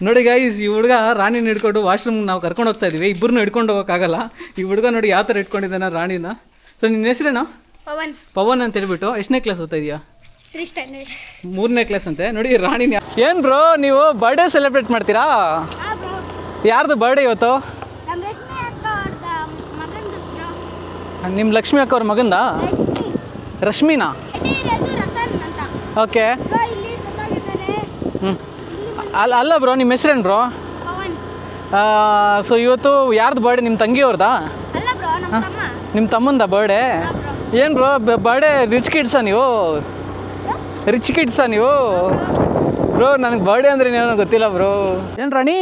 ನೋಡಿ ಗೈಸ್, ಈ ಹುಡುಗ ರಾಣಿನ ಹಿಡ್ಕೊಂಡು ವಾಶ್ರೂಮ್ಗೆ ನಾವು ಕರ್ಕೊಂಡು ಹೋಗ್ತಾ ಇದ್ದೀವಿ. ಇಬ್ಬರನ್ನೂ ಹಿಡ್ಕೊಂಡು ಹೋಗೋಕ್ಕಾಗಲ್ಲ. ಈ ಹುಡುಗ ನೋಡಿ ಯಾವ ಥರ ಇಟ್ಕೊಂಡಿದ್ದಾನೆ ರಾಣಿನ. ಸೊ ನಿನ್ನ ಹೆಸರೇನೋ? ಪವನ್ ಅಂತ ಹೇಳ್ಬಿಟ್ಟು. ಎಷ್ಟನೇ ಕ್ಲಾಸ್ ಓದ್ತಾ ಇದೆಯಾ? 3ನೇ ಕ್ಲಾಸ್ ಅಂತೆ. ನೋಡಿ ರಾಣಿನ. ಏನು ಬ್ರೋ ನೀವು ಬರ್ಡೇ ಸೆಲೆಬ್ರೇಟ್ ಮಾಡ್ತೀರಾ? ಯಾರ್ದು ಬರ್ಡೇ ಇವತ್ತು? ನಿಮ್ಮ ಲಕ್ಷ್ಮಿ ಅಕ್ಕ ಅವ್ರ ಮಗಂದ? ರಶ್ಮಿನಾ? ಓಕೆ. ಅಲ್ಲ ಬ್ರೋ, ನಿಮ್ಮ ಹೆಸ್ರೇನು ಬ್ರೋ? ಪವನ್. ಸೊ ಇವತ್ತು ಯಾರ್ದು ಬರ್ಡೇ? ನಿಮ್ಮ ತಂಗಿಯವ್ರದಾ? ಅಲ್ಲ ಬ್ರೋ, ನಮ್ಮ ತಮ್ಮ. ನಿಮ್ಮ ತಮ್ಮಂದ ಬರ್ಡೇ? ಏನು ಬ್ರೋ ಬರ್ಡೇ ರಿಚ್ ಕಿಡ್ಸಾ ನೀವು? ರಿಚ್ ಕಿಡ್ಸಾ ನೀವು? ಬ್ರೋ ನನಗೆ ಬರ್ಡೇ ಅಂದ್ರೆ ಏನೋ ಗೊತ್ತಿಲ್ಲ ಬ್ರೋ. ಏನು ರಾಣಿ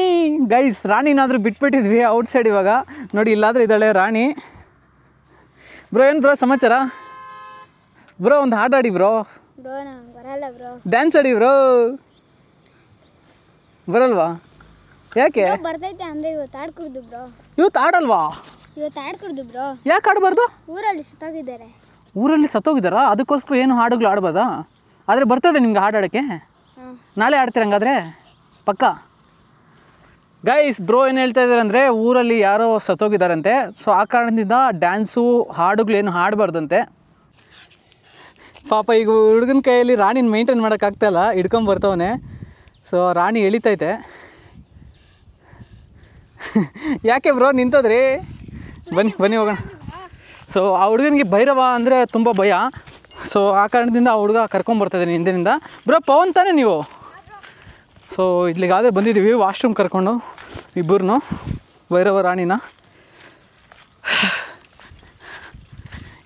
ಗೈಸ್, ರಾಣಿನಾದರೂ ಬಿಟ್ಬಿಟ್ಟಿದ್ವಿ ಔಟ್ಸೈಡ್. ಇವಾಗ ನೋಡಿ ಇಲ್ಲಾದ್ರೆ ಇದ್ದಾಳೆ ರಾಣಿ. ಬ್ರೋ ಏನು ಬ್ರೋ ಸಮಾಚಾರ? ಬ್ರೋ ಒಂದು ಹಾಡು ಆಡಿ ಬ್ರೋ. ಬ್ರೋ ನಂಗೆ ಬರಲ್ಲ ಬ್ರೋ. ಡ್ಯಾನ್ಸ್ ಆಡಿ ಬ್ರೋ. ಬರಲ್ವಾ? ಯಾಕೆ? ಬರ್ತೈತೆ ಅಂದರೆ ಇವತ್ತು ಆಡ್ ಕುಡ್ದು ಬ್ರೋ. ಇವತ್ತು ಆಡಲ್ವಾ? ಇವತ್ತು ಆಡ್ ಕುಡ್ದು ಬ್ರೋ. ಯಾಕೆ ಆಡಬಾರ್ದು? ಊರಲ್ಲಿ ಸುತ್ತಾಗಿದ್ದಾರೆ. ಊರಲ್ಲಿ ಸತ್ತೋಗಿದ್ದಾರಾ? ಅದಕ್ಕೋಸ್ಕರ ಏನು ಹಾಡುಗಳು ಆಡ್ಬೋದಾ? ಆದರೆ ಬರ್ತದೆ ನಿಮ್ಗೆ ಹಾಡು ಆಡೋಕ್ಕೆ? ನಾಳೆ ಆಡ್ತೀರ ಹಂಗಾದ್ರೆ ಪಕ್ಕ? ಗೈಸ್ ಬ್ರೋ ಏನು ಹೇಳ್ತಾ ಇದ್ದಾರೆ ಅಂದರೆ ಊರಲ್ಲಿ ಯಾರೋ ಸತ್ತೋಗಿದ್ದಾರಂತೆ. ಸೊ ಆ ಕಾರಣದಿಂದ ಡ್ಯಾನ್ಸು ಹಾಡುಗಳೇನು ಹಾಡಬಾರ್ದಂತೆ. ಪಾಪ ಈಗ ಹುಡುಗನ ಕೈಯಲ್ಲಿ ರಾಣಿನ ಮೇಂಟೈನ್ ಮಾಡೋಕ್ಕಾಗ್ತಾಯಿಲ್ಲ, ಹಿಡ್ಕೊಂಬರ್ತವನೆ. ಸೊ ರಾಣಿ ಎಳಿತೈತೆ. ಯಾಕೆ ಬ್ರೋ ನಿಂತದ್ರಿ? ಬನ್ನಿ ಹೋಗೋಣ. ಸೊ ಆ ಹುಡುಗನಿಗೆ ಭೈರವ ಅಂದರೆ ತುಂಬ ಭಯ. ಸೊ ಆ ಕಾರಣದಿಂದ ಆ ಹುಡುಗ ಕರ್ಕೊಂಬರ್ತಾಯಿದ್ದೀನಿ ಹಿಂದಿನಿಂದ. ಬ್ರೋ ಪವನ್ ತಾನೇ ನೀವು? ಸೊ ಇಲ್ಲಿಗಾದರೆ ಬಂದಿದ್ದೀವಿ ವಾಶ್ರೂಮ್ ಕರ್ಕೊಂಡು ಇಬ್ಬರನ್ನು, ಭೈರವ ರಾಣಿನ.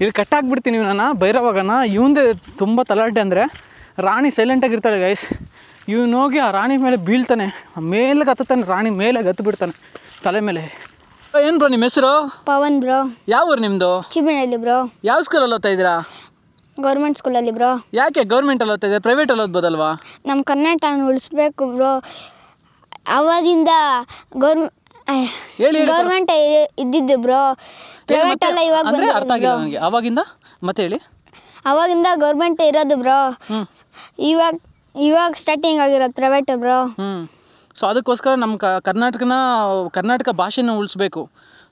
ಇಲ್ಲಿ ಕಟ್ಟಾಕ್ಬಿಡ್ತೀನಿ ಇವನನ್ನು, ಭೈರವಾಗನ. ಇವಂದೇ ತುಂಬ ತಲಾಟೆ ಅಂದರೆ. ರಾಣಿ ಸೈಲೆಂಟಾಗಿರ್ತಾಳೆ ಗೈಸ್. ಇವನು ಹೋಗಿ ಆ ರಾಣಿ ಮೇಲೆ ಬೀಳ್ತಾನೆ, ಮೇಲೆ ಹತ್ತಾನೆ, ರಾಣಿ ಮೇಲೆ ಗತ್ತು ಬಿಡ್ತಾನೆ ತಲೆ ಮೇಲೆ. ಏನು ಬ್ರೋ ನಿಮ್ಮ ಹೆಸರು? ಪವನ್ ಬ್ರೋ. ಯಾವ ಊರು ನಿಮ್ಮದು? ಚಿಬನಹಳ್ಳಿ ಬ್ರೋ. ಯಾವ ಸ್ಕೂಲಲ್ಲಿ ಓದ್ತಾ ಇದ್ದೀರಾ? ಗೌರ್ಮೆಂಟ್ ಸ್ಕೂಲಲ್ಲಿ ಬ್ರೋ. ಯಾಕೆ ಗೌರ್ಮೆಂಟಲ್ಲಿ ಓದ್ತಾ ಇದ್ದೀರಾ? ಪ್ರೈವೇಟಲ್ಲಿ ಓದ್ಬೋದಲ್ವಾ? ನಮ್ಮ ಕರ್ನಾಟಕನ ಉಳಿಸ್ಬೇಕು ಬ್ರೋ. ಅವಾಗಿಂದ ಗೌರ್ಮೆಂಟ್ ಇದ್ದಿದ್ದು ಬ್ರೋ. ಪ್ರೈವೇಟ್ ಎಲ್ಲ ಇವಾಗ ಅಂದರೆ ಅರ್ಥ ಆಗಿಲ್ಲ ನನಗೆ. ಅವಾಗಿಂದ ಮತ್ತೆ ಹೇಳಿ. ಅವಾಗಿಂದ ಗೌರ್ಮೆಂಟ್ ಇರೋದು ಬ್ರೋ. ಇವಾಗ ಸ್ಟಾರ್ಟಿಂಗ್ ಆಗಿರೋದು ಪ್ರೈವೇಟ್ ಬ್ರೋ. ಸೊ ಅದಕ್ಕೋಸ್ಕರ ನಮ್ಮ ಕರ್ನಾಟಕ ಭಾಷೆನ ಉಳಿಸ್ಬೇಕು.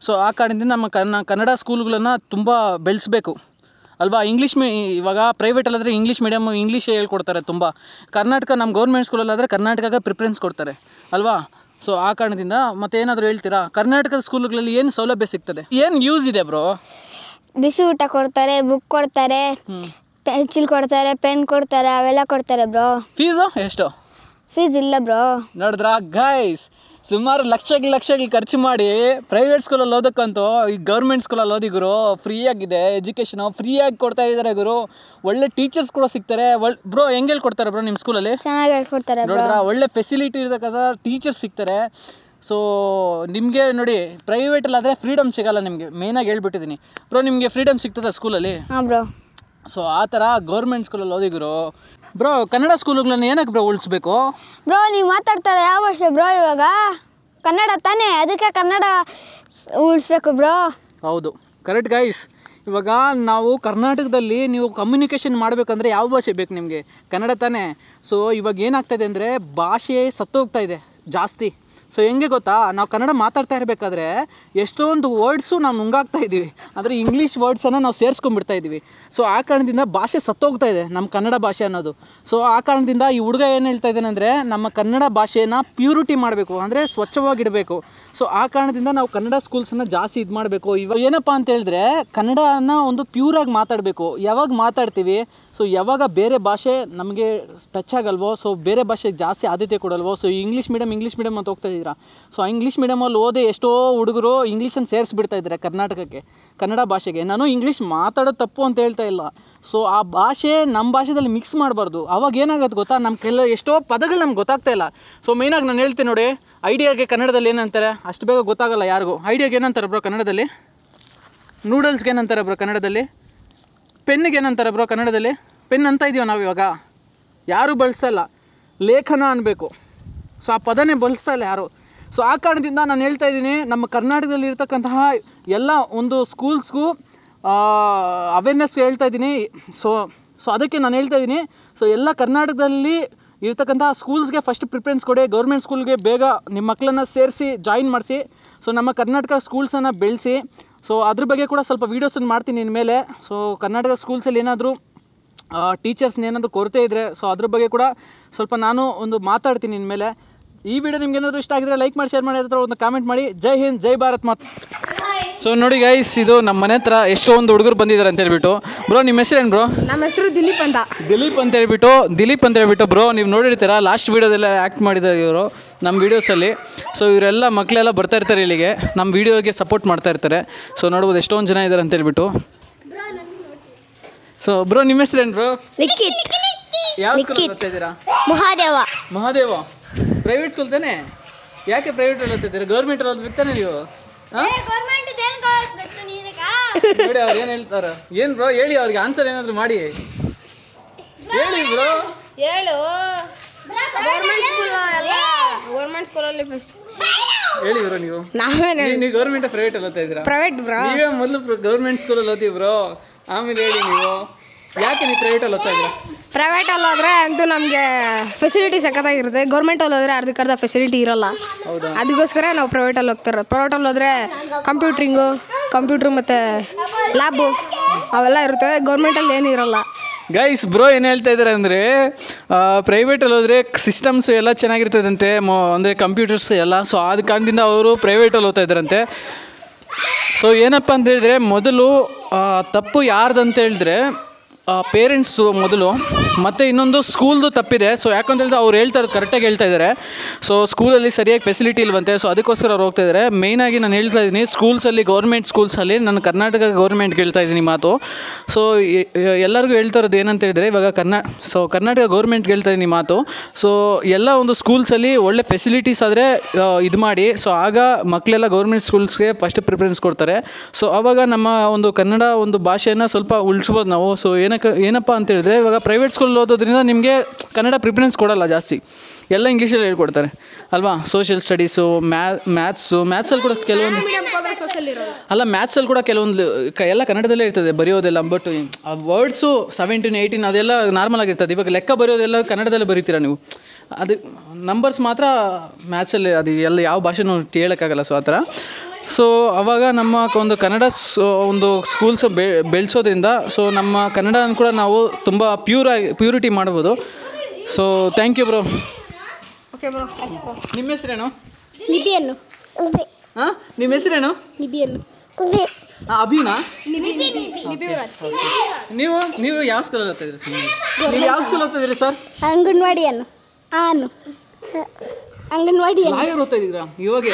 ಸೊ ಆ ಕಾರಣದಿಂದ ನಮ್ಮ ಕನ್ನಡ ಸ್ಕೂಲ್ಗಳನ್ನು ತುಂಬ ಬೆಳೆಸಬೇಕು ಅಲ್ವಾ? ಇವಾಗ ಪ್ರೈವೇಟಲ್ಲಾದರೆ ಇಂಗ್ಲೀಷ್ ಮೀಡಿಯಮ್ ಇಂಗ್ಲೀಷೇ ಹೇಳ್ಕೊಡ್ತಾರೆ ತುಂಬ. ನಮ್ಮ ಗೌರ್ಮೆಂಟ್ ಸ್ಕೂಲಲ್ಲಾದರೆ ಕರ್ನಾಟಕಕ್ಕೆ ಪ್ರಿಫರೆನ್ಸ್ ಕೊಡ್ತಾರೆ ಅಲ್ವಾ? ಸೊ ಆ ಕಾರಣದಿಂದ ಮತ್ತೇನಾದರೂ ಹೇಳ್ತೀರಾ? ಕರ್ನಾಟಕದ ಸ್ಕೂಲ್ಗಳಲ್ಲಿ ಏನು ಸೌಲಭ್ಯ ಸಿಗ್ತದೆ? ಏನು ಯೂಸ್ ಇದೆ ಬ್ರೋ? ಬಿಸಿ ಊಟ ಕೊಡ್ತಾರೆ, ಬುಕ್ ಕೊಡ್ತಾರೆ, ಪೆನ್ಸಿಲ್ ಕೊಡ್ತಾರೆ, ಪೆನ್ ಕೊಡ್ತಾರೆ, ಅವೆಲ್ಲ ಕೊಡ್ತಾರೆ ಬ್ರೋ. ಫೀಸು ಎಷ್ಟು? ಫೀಸ್ ಇಲ್ಲ ಬ್ರೋ. ನೋಡಿದ್ರಾ ಗೈಸ್, ಸುಮಾರು ಲಕ್ಷಗಳು ಖರ್ಚು ಮಾಡಿ ಪ್ರೈವೇಟ್ ಸ್ಕೂಲಲ್ಲಿ ಓದಕ್ಕಂತೂ ಈ ಗೌರ್ಮೆಂಟ್ ಸ್ಕೂಲಲ್ಲಿ ಓದಿ ಗುರು. ಫ್ರೀಯಾಗಿದೆ ಎಜುಕೇಷನು, ಫ್ರೀಯಾಗಿ ಕೊಡ್ತಾ ಇದ್ದಾರೆ ಗುರು. ಒಳ್ಳೆ ಟೀಚರ್ಸ್ ಕೂಡ ಸಿಗ್ತಾರೆ. ಬ್ರೋ ಹೆಂಗೆ ಹೇಳ್ಕೊಡ್ತಾರೆ ಬ್ರೋ ನಿಮ್ಮ ಸ್ಕೂಲಲ್ಲಿ? ಚೆನ್ನಾಗಿ ಹೇಳ್ಕೊಡ್ತಾರೆ ಬ್ರೋ. ನೋಡಿದ್ರಾ, ಒಳ್ಳೆ ಫೆಸಿಲಿಟಿ ಇರತಕ್ಕಂಥ ಟೀಚರ್ಸ್ ಸಿಗ್ತಾರೆ. ಸೊ ನಿಮಗೆ ನೋಡಿ, ಪ್ರೈವೇಟಲ್ಲಾದರೆ ಫ್ರೀಡಮ್ ಸಿಗೋಲ್ಲ ನಿಮಗೆ. ಮೇಯ್ನಾಗಿ ಹೇಳ್ಬಿಟ್ಟಿದ್ದೀನಿ ಬ್ರೋ. ನಿಮಗೆ ಫ್ರೀಡಮ್ ಸಿಗ್ತದೆ ಸ್ಕೂಲಲ್ಲಿ? ಹಾಂ ಬ್ರೋ. ಸೊ ಆ ಥರ ಗೌರ್ಮೆಂಟ್ ಸ್ಕೂಲಲ್ಲಿ ಓದಿದ್ರು ಬ್ರೋ. ಕನ್ನಡ ಸ್ಕೂಲುಗಳನ್ನ ಏನಕ್ಕೆ ಬ್ರೋ ಉಳಿಸ್ಬೇಕು? ಬ್ರೋ ನೀವು ಮಾತಾಡ್ತಾರೆ ಯಾವ ಭಾಷೆ ಬ್ರೋ? ಇವಾಗ ಕನ್ನಡ ತಾನೇ, ಅದಕ್ಕೆ ಕನ್ನಡ ಉಳಿಸ್ಬೇಕು ಬ್ರೋ. ಹೌದು, ಕರೆಕ್ಟ್ ಗೈಸ್. ಇವಾಗ ನಾವು ಕರ್ನಾಟಕದಲ್ಲಿ ನೀವು ಕಮ್ಯುನಿಕೇಷನ್ ಮಾಡಬೇಕಂದ್ರೆ ಯಾವ ಭಾಷೆ ಬೇಕು ನಿಮಗೆ? ಕನ್ನಡ ತಾನೇ. ಸೊ ಇವಾಗ ಏನಾಗ್ತಾಯಿದೆ ಅಂದರೆ ಭಾಷೆ ಸತ್ತೋಗ್ತಾ ಇದೆ ಜಾಸ್ತಿ. ಸೊ ಹೆಂಗೆ ಗೊತ್ತಾ, ನಾವು ಕನ್ನಡ ಮಾತಾಡ್ತಾ ಇರಬೇಕಾದ್ರೆ ಎಷ್ಟೊಂದು ವರ್ಡ್ಸು ನಾವು ನುಂಗಾಗ್ತಾ ಇದ್ದೀವಿ. ಅಂದರೆ ಇಂಗ್ಲೀಷ್ ವರ್ಡ್ಸನ್ನು ನಾವು ಸೇರಿಸ್ಕೊಂಡ್ಬಿಡ್ತಾ ಇದ್ದೀವಿ. ಸೊ ಆ ಕಾರಣದಿಂದ ಭಾಷೆ ಸತ್ತೋಗ್ತಾ ಇದೆ, ನಮ್ಮ ಕನ್ನಡ ಭಾಷೆ ಅನ್ನೋದು. ಸೊ ಆ ಕಾರಣದಿಂದ ಈ ಹುಡುಗ ಏನು ಹೇಳ್ತಾ ಇದ್ದಾನೆ ಅಂದರೆ ನಮ್ಮ ಕನ್ನಡ ಭಾಷೆನ ಪ್ಯೂರಿಟಿ ಮಾಡಬೇಕು, ಅಂದರೆ ಸ್ವಚ್ಛವಾಗಿಡಬೇಕು. ಸೊ ಆ ಕಾರಣದಿಂದ ನಾವು ಕನ್ನಡ ಸ್ಕೂಲ್ಸನ್ನು ಜಾಸ್ತಿ ಇದು ಮಾಡಬೇಕು. ಇವಾಗ ಏನಪ್ಪ ಅಂತ ಹೇಳಿದ್ರೆ ಕನ್ನಡನ ಒಂದು ಪ್ಯೂರಾಗಿ ಮಾತಾಡಬೇಕು. ಯಾವಾಗ ಮಾತಾಡ್ತೀವಿ, ಸೊ ಯಾವಾಗ ಬೇರೆ ಭಾಷೆ ನಮಗೆ ಟಚ್ ಆಗಲ್ವೋ, ಸೊ ಬೇರೆ ಭಾಷೆಗೆ ಜಾಸ್ತಿ ಆದ್ಯತೆ ಕೊಡಲ್ವೋ. ಸೊ ಇಂಗ್ಲೀಷ್ ಮೀಡಿಯಮ್ ಅಂತ ಹೋಗ್ತಾ ಇದ್ದೀರಾ. ಸೊ ಇಂಗ್ಲೀಷ್ ಮೀಡಿಯಮಲ್ಲಿ ಓದಿ ಎಷ್ಟೋ ಹುಡುಗರು ಇಂಗ್ಲೀಷನ್ನು ಸೇರಿಸ್ಬಿಡ್ತಾ ಇದ್ದಾರೆ ಕರ್ನಾಟಕಕ್ಕೆ, ಕನ್ನಡ ಭಾಷೆಗೆ. ನಾನು ಇಂಗ್ಲೀಷ್ ಮಾತಾಡೋದು ತಪ್ಪು ಅಂತ ಹೇಳ್ತಾ ಇಲ್ಲ. ಸೊ ಆ ಭಾಷೆ ನಮ್ಮ ಭಾಷೆದಲ್ಲಿ ಮಿಕ್ಸ್ ಮಾಡಬಾರ್ದು. ಅವಾಗ ಏನಾಗುತ್ತೆ ಗೊತ್ತಾ, ನಮ್ಮ ಎಷ್ಟೋ ಪದಗಳು ನಮ್ಗೆ ಗೊತ್ತಾಗ್ತಾ ಇಲ್ಲ. ಸೊ ಮೇಯ್ನಾಗಿ ನಾನು ಹೇಳ್ತೀನಿ ನೋಡಿ, ಐಡಿಯಾಗೆ ಕನ್ನಡದಲ್ಲಿ ಏನಂತಾರೆ ಅಷ್ಟು ಬೇಗ ಗೊತ್ತಾಗಲ್ಲ ಯಾರಿಗೂ. ಐಡಿಯಾಗೆ ಏನಂತಾರೆ ಬ್ರೋ ಕನ್ನಡದಲ್ಲಿ? ನೂಡಲ್ಸ್ಗೆ ಏನಂತಾರೆ ಬ್ರೋ ಕನ್ನಡದಲ್ಲಿ? ಪೆನ್ನಿಗೆ ಏನಂತಾರೆ ಬ್ರೋ ಕನ್ನಡದಲ್ಲಿ? ಪೆನ್ ಅಂತ ಇದೀವ ನಾವು ಇವಾಗ, ಯಾರೂ ಬಳಸಲ್ಲ. ಲೇಖನ ಅನ್ಬೇಕು. ಸೊ ಆ ಪದನೇ ಬಳಸ್ತಾ ಇಲ್ಲ ಯಾರು. ಸೊ ಆ ಕಾರಣದಿಂದ ನಾನು ಹೇಳ್ತಾ ಇದ್ದೀನಿ, ನಮ್ಮ ಕರ್ನಾಟಕದಲ್ಲಿ ಇರ್ತಕ್ಕಂತಹ ಎಲ್ಲ ಒಂದು ಸ್ಕೂಲ್ಸ್ಗೂ ಅವೇರ್ನೆಸ್ ಹೇಳ್ತಾ ಇದ್ದೀನಿ. ಸೊ ಅದಕ್ಕೆ ನಾನು ಹೇಳ್ತಾ ಇದ್ದೀನಿ, ಸೊ ಎಲ್ಲ ಕರ್ನಾಟಕದಲ್ಲಿ ಇರ್ತಕ್ಕಂಥ ಸ್ಕೂಲ್ಸ್ಗೆ ಫಸ್ಟ್ ಪ್ರಿಫರೆನ್ಸ್ ಕೊಡಿ. ಗೌರ್ಮೆಂಟ್ ಸ್ಕೂಲ್ಗೆ ಬೇಗ ನಿಮ್ಮ ಮಕ್ಕಳನ್ನು ಸೇರಿಸಿ ಜಾಯಿನ್ ಮಾಡಿಸಿ. ಸೊ ನಮ್ಮ ಕರ್ನಾಟಕ ಸ್ಕೂಲ್ಸನ್ನು ಬೆಳೆಸಿ. ಸೊ ಅದ್ರ ಬಗ್ಗೆ ಕೂಡ ಸ್ವಲ್ಪ ವೀಡಿಯೋಸನ್ನು ಮಾಡ್ತೀನಿ ಇನ್ಮೇಲೆ. ಸೊ ಕರ್ನಾಟಕ ಸ್ಕೂಲ್ಸಲ್ಲಿ ಏನಾದರೂ ಟೀಚರ್ಸ್ನ ಏನಾದರೂ ಕೊರತೆ ಇದ್ದರೆ, ಸೊ ಅದ್ರ ಬಗ್ಗೆ ಕೂಡ ಸ್ವಲ್ಪ ನಾನು ಒಂದು ಮಾತಾಡ್ತೀನಿ ಇನ್ಮೇಲೆ. ಈ ವಿಡಿಯೋ ನಿಮ್ಗೆ ಏನಾದರೂ ಇಷ್ಟ ಆಗಿದ್ರೆ ಲೈಕ್ ಮಾಡಿ, ಶೇರ್ ಮಾಡಿ, ಅದರ ಒಂದು ಕಾಮೆಂಟ್ ಮಾಡಿ. ಜೈ ಹಿಂದ್, ಜೈ ಭಾರತ್ ಮಾತ್. ಸೊ ನೋಡಿ ಗೈಸ್, ಇದು ನಮ್ಮ ಮನೆ ಹತ್ರ ಎಷ್ಟೊಂದು ಹುಡುಗರು ಬಂದಿದ್ದಾರೆ ಅಂತ ಹೇಳ್ಬಿಟ್ಟು. ಬ್ರೋ ನಿಮ್ಮ ಹೆಸರೇನು ಬ್ರೋ? ನಮ್ಮ ಹೆಸರು ದಿಲೀಪ್ ಅಂತ. ದಿಲೀಪ್ ಅಂತ ಹೇಳ್ಬಿಟ್ಟು ಬ್ರೋ ನೀವು ನೋಡಿರ್ತೀರ ಲಾಸ್ಟ್ ವೀಡಿಯೋದೆಲ್ಲ ಆ್ಯಕ್ಟ್ ಮಾಡಿದ್ದಾರೆ ಇವರು ನಮ್ಮ ವೀಡಿಯೋಸಲ್ಲಿ. ಸೊ ಇವರೆಲ್ಲ ಮಕ್ಕಳೆಲ್ಲ ಬರ್ತಾ ಇರ್ತಾರೆ ಇಲ್ಲಿಗೆ, ನಮ್ಮ ವೀಡಿಯೋಗೆ ಸಪೋರ್ಟ್ ಮಾಡ್ತಾ ಇರ್ತಾರೆ. ಸೊ ನೋಡ್ಬೋದು ಎಷ್ಟೊಂದು ಜನ ಇದ್ದಾರೆ ಅಂತ ಹೇಳ್ಬಿಟ್ಟು. ಸೊ ಬ್ರೋ ನಿಮ್ಮ ಹೆಸರೇನು ಬ್ರೋ? ಲಿಖಿತ್. ಯಾವ ಸ್ಕೂಲ್ ಓದ್ತಾ ಇದ್ದೀರಾ? ಮಹಾದೇವ. ಪ್ರೈವೇಟ್ ಸ್ಕೂಲ್ ತಾನೇ? ಯಾಕೆ ಪ್ರೈವೇಟಲ್ಲಿ ಓದ್ತಾ ಇದ್ದೀರಾ? ಗೌರ್ಮೆಂಟಲ್ಲಿ ಓದ್ಬೇಕು ತಾನೆ ನೀವು? ನೋಡಿ ಅವ್ರು ಏನು ಹೇಳ್ತಾರೆ. ಏನು ಬ್ರೋ ಹೇಳಿ, ಅವ್ರಿಗೆ ಆನ್ಸರ್ ಏನಾದರೂ ಮಾಡಿ ಹೇಳಿ ಬ್ರೋ. ಹೇಳು. ಗೌರ್ಮೆಂಟ್ ಸ್ಕೂಲಲ್ಲಿ ಹೇಳಿ ಬ್ರೋ. ನೀವು ನೀವು ಗೌರ್ಮೆಂಟ್ ಪ್ರೈವೇಟಲ್ಲಿ ಓದ್ತಾ ಇದ್ದೀರಾ? Private bro. ನೀವೇ ಮೊದಲು ಗೌರ್ಮೆಂಟ್ ಸ್ಕೂಲಲ್ಲಿ ಓದ್ತೀವಿ ಬ್ರೋ, ಆಮೇಲೆ ಹೇಳಿ ನೀವು ಯಾಕೆ ನೀವು ಪ್ರೈವೇಟಲ್ಲಿ ಓದ್ತಾ ಇದ್ದೀರಾ? ಪ್ರೈವೇಟಲ್ಲಿ ಹೋದ್ರೆ ಅಂತೂ ನಮಗೆ ಫೆಸಿಲಿಟಿ ಸಖತ್ತಾಗಿರುತ್ತೆ. ಗೌರ್ಮೆಂಟಲ್ಲಿ ಹೋದ್ರೆ ಅರ್ಧಕ್ಕರ್ಧ ಫೆಸಿಲಿಟಿ ಇರೋಲ್ಲ. ಅದಕ್ಕೋಸ್ಕರ ನಾವು ಪ್ರೈವೇಟಲ್ಲಿ ಹೋಗ್ತಾರೆ. ಪ್ರೈವೇಟಲ್ಲಿ ಹೋದರೆ ಕಂಪ್ಯೂಟ್ರು ಮತ್ತು ಲ್ಯಾಬು ಅವೆಲ್ಲ ಇರುತ್ತೆ. ಗೌರ್ಮೆಂಟಲ್ಲಿ ಏನೂ ಇರೋಲ್ಲ. ಗೈಸ್ ಬ್ರೋ ಏನು ಹೇಳ್ತಾ ಇದ್ದಾರೆ ಅಂದರೆ, ಪ್ರೈವೇಟಲ್ಲಿ ಹೋದರೆ ಸಿಸ್ಟಮ್ಸ್ ಎಲ್ಲ ಚೆನ್ನಾಗಿರ್ತದಂತೆ, ಅಂದರೆ ಕಂಪ್ಯೂಟರ್ಸ್ ಎಲ್ಲ. ಸೊ ಆದ ಕಾರಣದಿಂದ ಅವರು ಪ್ರೈವೇಟಲ್ಲಿ ಓದ್ತಾ ಇದ್ದಾರಂತೆ. ಸೊ ಏನಪ್ಪ ಅಂತ ಹೇಳಿದ್ರೆ, ಮೊದಲು ತಪ್ಪು ಯಾರ್ದಂತ ಹೇಳಿದ್ರೆ ಪೇರೆಂಟ್ಸು ಮೊದಲು, ಮತ್ತು ಇನ್ನೊಂದು ಸ್ಕೂಲ್ದು ತಪ್ಪಿದೆ. ಸೊ ಯಾಕಂತ ಹೇಳಿದ್ರೆ ಅವ್ರು ಕರೆಕ್ಟಾಗಿ ಹೇಳ್ತಾ ಇದ್ದಾರೆ. ಸೊ ಸ್ಕೂಲಲ್ಲಿ ಸರಿಯಾಗಿ ಫೆಸಿಲಿಟಿ ಇಲ್ವಂತೆ. ಸೊ ಅದಕ್ಕೋಸ್ಕರ ಅವ್ರು ಹೋಗ್ತಾ ಇದ್ದಾರೆ. ಮೇಯ್ನಾಗಿ ನಾನು ಹೇಳ್ತಾ ಇದ್ದೀನಿ, ಸ್ಕೂಲ್ಸಲ್ಲಿ ಗೌರ್ಮೆಂಟ್ ಸ್ಕೂಲ್ಸಲ್ಲಿ ನಾನು ಕರ್ನಾಟಕ ಗೌರ್ಮೆಂಟ್ಗೆ ಹೇಳ್ತಾ ಇದ್ದೀನಿ ಮಾತು. ಸೊ ಎಲ್ಲರಿಗೂ ಹೇಳ್ತಾ ಇರೋದು ಏನಂತ ಹೇಳಿದ್ರೆ, ಇವಾಗ ಕರ್ನಾಟಕ ಗೌರ್ಮೆಂಟ್ಗೆ ಹೇಳ್ತಾ ಇದ್ದೀನಿ ಮಾತು. ಸೊ ಎಲ್ಲ ಒಂದು ಸ್ಕೂಲ್ಸಲ್ಲಿ ಒಳ್ಳೆ ಫೆಸಿಲಿಟೀಸ್ ಆದರೆ ಇದು ಮಾಡಿ, ಸೊ ಆಗ ಮಕ್ಕಳೆಲ್ಲ ಗೌರ್ಮೆಂಟ್ ಸ್ಕೂಲ್ಸ್ಗೆ ಫಸ್ಟ್ ಪ್ರಿಫರೆನ್ಸ್ ಕೊಡ್ತಾರೆ. ಸೊ ಆವಾಗ ನಮ್ಮ ಒಂದು ಕನ್ನಡ ಒಂದು ಭಾಷೆಯನ್ನು ಸ್ವಲ್ಪ ಉಳಿಸ್ಬೋದು ನಾವು. ಸೊ ಏನಪ್ಪ ಅಂತ ಹೇಳಿದ್ರೆ, ಇವಾಗ ಪ್ರೈವೇಟ್ ಸ್ಕೂಲ್ ಓದೋದ್ರಿಂದ ನಿಮಗೆ ಕನ್ನಡ ಪ್ರಿಫರೆನ್ಸ್ ಕೊಡೋಲ್ಲ ಜಾಸ್ತಿ, ಎಲ್ಲ ಇಂಗ್ಲೀಷಲ್ಲಿ ಹೇಳ್ಕೊಡ್ತಾರೆ ಅಲ್ವಾ. ಸೋಷಿಯಲ್ ಸ್ಟಡೀಸು, ಮ್ಯಾಥ್ಸಲ್ಲಿ ಕೂಡ ಕೆಲವೊಂದು ಮ್ಯಾಥ್ಸಲ್ಲಿ ಕೂಡ ಕೆಲವೊಂದು ಎಲ್ಲ ಕನ್ನಡದಲ್ಲೇ ಇರ್ತದೆ ಬರೆಯೋದೆಲ್ಲ. ಬಟ್ ಆ ವರ್ಡ್ಸು 17, 18 ಅದೆಲ್ಲ ನಾರ್ಮಲ್ ಆಗಿರ್ತದೆ. ಇವಾಗ ಲೆಕ್ಕ ಬರೆಯೋದೆಲ್ಲ ಕನ್ನಡದಲ್ಲೇ ಬರೀತೀರಾ ನೀವು, ಅದು ನಂಬರ್ಸ್ ಮಾತ್ರ ಮ್ಯಾಥ್ಸಲ್ಲಿ, ಅದು ಎಲ್ಲ ಯಾವ ಭಾಷೆನೂ ಹೇಳೋಕ್ಕಾಗಲ್ಲ. ಸೊ ಆ ಥರ. ಸೊ ಆವಾಗ ನಮ್ಮ ಒಂದು ಕನ್ನಡ ಒಂದು ಸ್ಕೂಲ್ಸ್ ಬೆಳೆಸೋದ್ರಿಂದ ಸೊ ನಮ್ಮ ಕನ್ನಡನ ಕೂಡ ನಾವು ತುಂಬ ಪ್ಯೂರಿಟಿ ಮಾಡ್ಬೋದು. So thank you bro. Okay bro. ನಿಮ್ಮ ಹೆಸರೇನು? ನಿಬಿಯನ್ನು. ಹಾಂ, ನಿಮ್ಮ ಹೆಸರೇನು? ನಿಬಿಯನ್ನು. ಅಭಿನಾ? ನೀವು ಯಾವ ಸ್ಕೂಲಲ್ಲಿ ಓದ್ತಾ ಇದ್ದೀರಿ ಸರ್? ನೀವು ಯಾವ ಸ್ಕೂಲ್ ಓದ್ತಾ ಇದ್ದೀರಿ ಸರ್? ಅಂಗನವಾಡಿಯನ್ನು. ಅಂಗನವಾಡಿ ಲಾಯರ್ ಓದ್ತಾ ಇದ್ದೀರಾ ಇವಾಗ?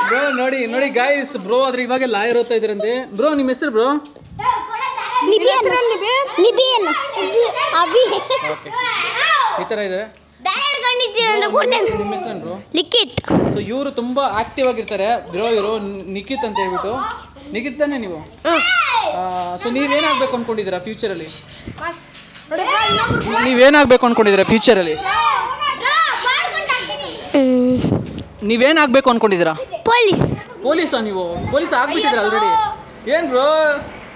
ಬ್ರೋ ನೋಡಿ ಗಾಯ್ಸ್, ಬ್ರೋ ಆದ್ರೆ ಇವಾಗ ಲಾಯರ್ ಓದ್ತಾ ಇದ್ದೀರಂತೆ. ಬ್ರೋ ನಿಮ್ಮ ಹೆಸರು ಬ್ರೋ? ಈ ಥರ ಇದೆ. ನಿಮ್ಮ ಹೆಸರೇನು ಬ್ರೋ? ಲಿಖಿತ್. ಸೊ ಇವರು ತುಂಬ ಆಕ್ಟಿವ್ ಆಗಿರ್ತಾರೆ ಬ್ರೋ. ಇವರು ನಿಖಿತ್ ಅಂತ ಹೇಳ್ಬಿಟ್ಟು. ನಿಖಿತ್ ತಾನೆ ನೀವು? ಸೊ ನೀವೇನಾಗಬೇಕು ಅಂದ್ಕೊಂಡಿದ್ದೀರಾ ಫ್ಯೂಚರಲ್ಲಿ? ನೀವೇನಾಗಬೇಕು ಅಂದ್ಕೊಂಡಿದ್ದೀರಾ ಫ್ಯೂಚರಲ್ಲಿ? ನೀವೇನಾಗಬೇಕು ಅಂದ್ಕೊಂಡಿದ್ದೀರಾ? ಪೊಲೀಸಾ ನೀವು? ಪೊಲೀಸ್ ಆಗ್ಬಿಟ್ಟಿದ್ದೀರಾ ಆಲ್ರೆಡಿ? ಏನು ಬ್ರೋ,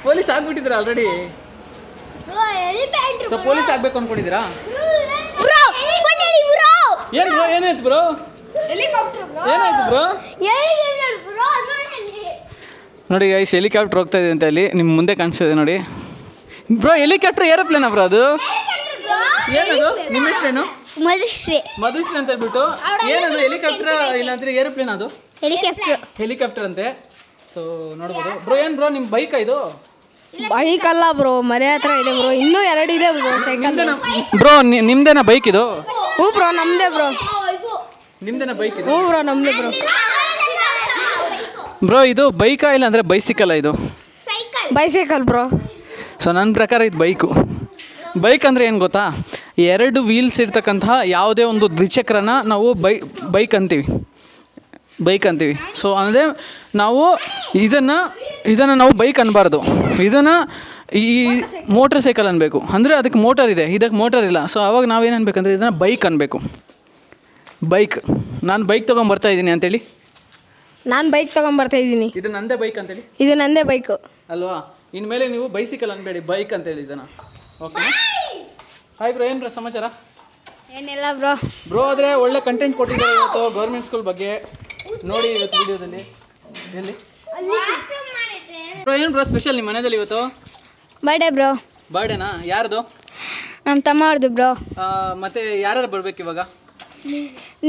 ಪೊಲೀಸ್ ಆಗ್ಬಿಟ್ಟಿದ್ದೀರಾ ಆಲ್ರೆಡಿ? ಸೊ ಪೊಲೀಸ್ ಆಗಬೇಕು ಅಂದ್ಕೊಂಡಿದ್ದೀರಾ? ಏನು ಬ್ರೋ, ಏನಾಯ್ತು ಬ್ರೋ? ಏನಾಯ್ತು ಬ್ರೋ? ನೋಡಿ ಗೈಸ್, ಹೆಲಿಕಾಪ್ಟರ್ ಹೋಗ್ತಾ ಇದೆ ಅಂತ ಇಲ್ಲಿ ನಿಮ್ಮ ಮುಂದೆ ಕಾಣಿಸ್ತಿದೆ ನೋಡಿ ಬ್ರೋ. ಹೆಲಿಕಾಪ್ಟರ್ ಏರೋಪ್ಲೇನಾ ಬ್ರೋ ಅದು? ಏನದು? ನಿಮ್ಮ ಹೆಸರೇನು? ಮಧುಶ್ರೀ ಅಂತ ಹೇಳ್ಬಿಟ್ಟು. ಏನದು ಹೆಲಿಕಾಪ್ಟರ್ ಇಲ್ಲ ಅಂದ್ರೆ ಏರೋಪ್ಲೇನ್? ಅದು ಹೆಲಿಕಾಪ್ಟರ್ ಅಂತೆ. ಸೊ ನೋಡ್ಬೋದು ಬ್ರೋ. ಏನು ಬ್ರೋ ನಿಮ್ಮ ಬೈಕಾ ಇದು? ಬೈಕ್ ಅಲ್ಲ ಬ್ರೋ, ಮನೆ ಹತ್ರ ಇದೆ ಬ್ರೋ. ಇನ್ನೂ 2 ಇದೆ ಬ್ರೋ ಸೈಕಲ್. ಬ್ರೋ ನಿಮ್ದೇನಾ ಬೈಕ್ ಇದು? ಹ್ಞೂ ಬ್ರೋ, ನಮ್ಮದೇ ಬ್ರೋ. ನಿಮ್ದೇನಾ ಬೈಕ್ ಇದು? ಹ್ಞೂ ಬ್ರೋ, ನಮ್ಮದೇ ಬ್ರೋ. ಬ್ರೋ ಇದು ಬೈಕಾ ಇಲ್ಲ ಅಂದರೆ ಬೈಸಿಕಲ್ಲ ಇದು? Bicycle bro. ಸೊ ನನ್ನ ಪ್ರಕಾರ ಇದು ಬೈಕ್ ಅಂದರೆ ಏನು ಗೊತ್ತಾ? 2 ವೀಲ್ಸ್ ಇರ್ತಕ್ಕಂತಹ ಯಾವುದೇ ಒಂದು ದ್ವಿಚಕ್ರನ ನಾವು ಬೈಕ್ ಅಂತೀವಿ. ಸೊ ಅಂದರೆ ನಾವು ಇದನ್ನು ನಾವು ಬೈಕ್ ಅನ್ನಬಾರ್ದು, ಇದನ್ನು ಈ ಮೋಟರ್ ಸೈಕಲ್ ಅನ್ಬೇಕು. ಅಂದರೆ ಅದಕ್ಕೆ ಮೋಟರ್ ಇದೆ, ಇದಕ್ಕೆ ಮೋಟರ್ ಇಲ್ಲ. ಸೊ ಆವಾಗ ನಾವೇನು ಅನ್ಬೇಕಂದ್ರೆ ಇದನ್ನು ಬೈಕ್ ಅನ್ಬೇಕು. ನಾನು ಬೈಕ್ ತೊಗೊಂಬರ್ತಾ ಇದ್ದೀನಿ ಅಂತೇಳಿ. ನಾನು ಬೈಕ್ ತೊಗೊಂಬರ್ತಾ ಇದ್ದೀನಿ. ಇದು ನಂದೇ ಬೈಕ್ ಅಂತೇಳಿ. ಇದು ನಂದೇ ಬೈಕು ಅಲ್ವಾ? ಇನ್ಮೇಲೆ ನೀವು ಬೈಸಿಕಲ್ ಅನ್ಬೇಡಿ, ಬೈಕ್ ಅಂತೇಳಿ ಇದನ್ನು. ಓಕೆ. ಹಾಯ್ ಬ್ರೋ, ಏನು ಬ್ರೋ ಸಮಾಚಾರ? ಏನಿಲ್ಲ ಬ್ರೋ. ಬ್ರೋ ಆದರೆ ಒಳ್ಳೆ ಕಂಟೆಂಟ್ ಕೊಟ್ಟಿದ್ದಾರೆ ಇವತ್ತು ಗೌರ್ಮೆಂಟ್ ಸ್ಕೂಲ್ ಬಗ್ಗೆ. ನೋಡಿ ಇವತ್ತು ವಿಡಿಯೋದಲ್ಲಿ. ಎಲ್ಲಿ ಬ್ರೋ, ಏನು ಬ್ರೋ ಸ್ಪೆಷಲ್ ನಿಮ್ಮ ಮನೆಯಲ್ಲಿ ಇವತ್ತು? Birthday bro. ಬರ್ಡೇನಾ? ಯಾರ್ದು? ನಮ್ಮ ತಮ್ಮ ಅವ್ರದ್ದು ಬ್ರೋ. ಮತ್ತೆ ಯಾರ್ಯಾರು ಬರ್ಬೇಕು ಇವಾಗ?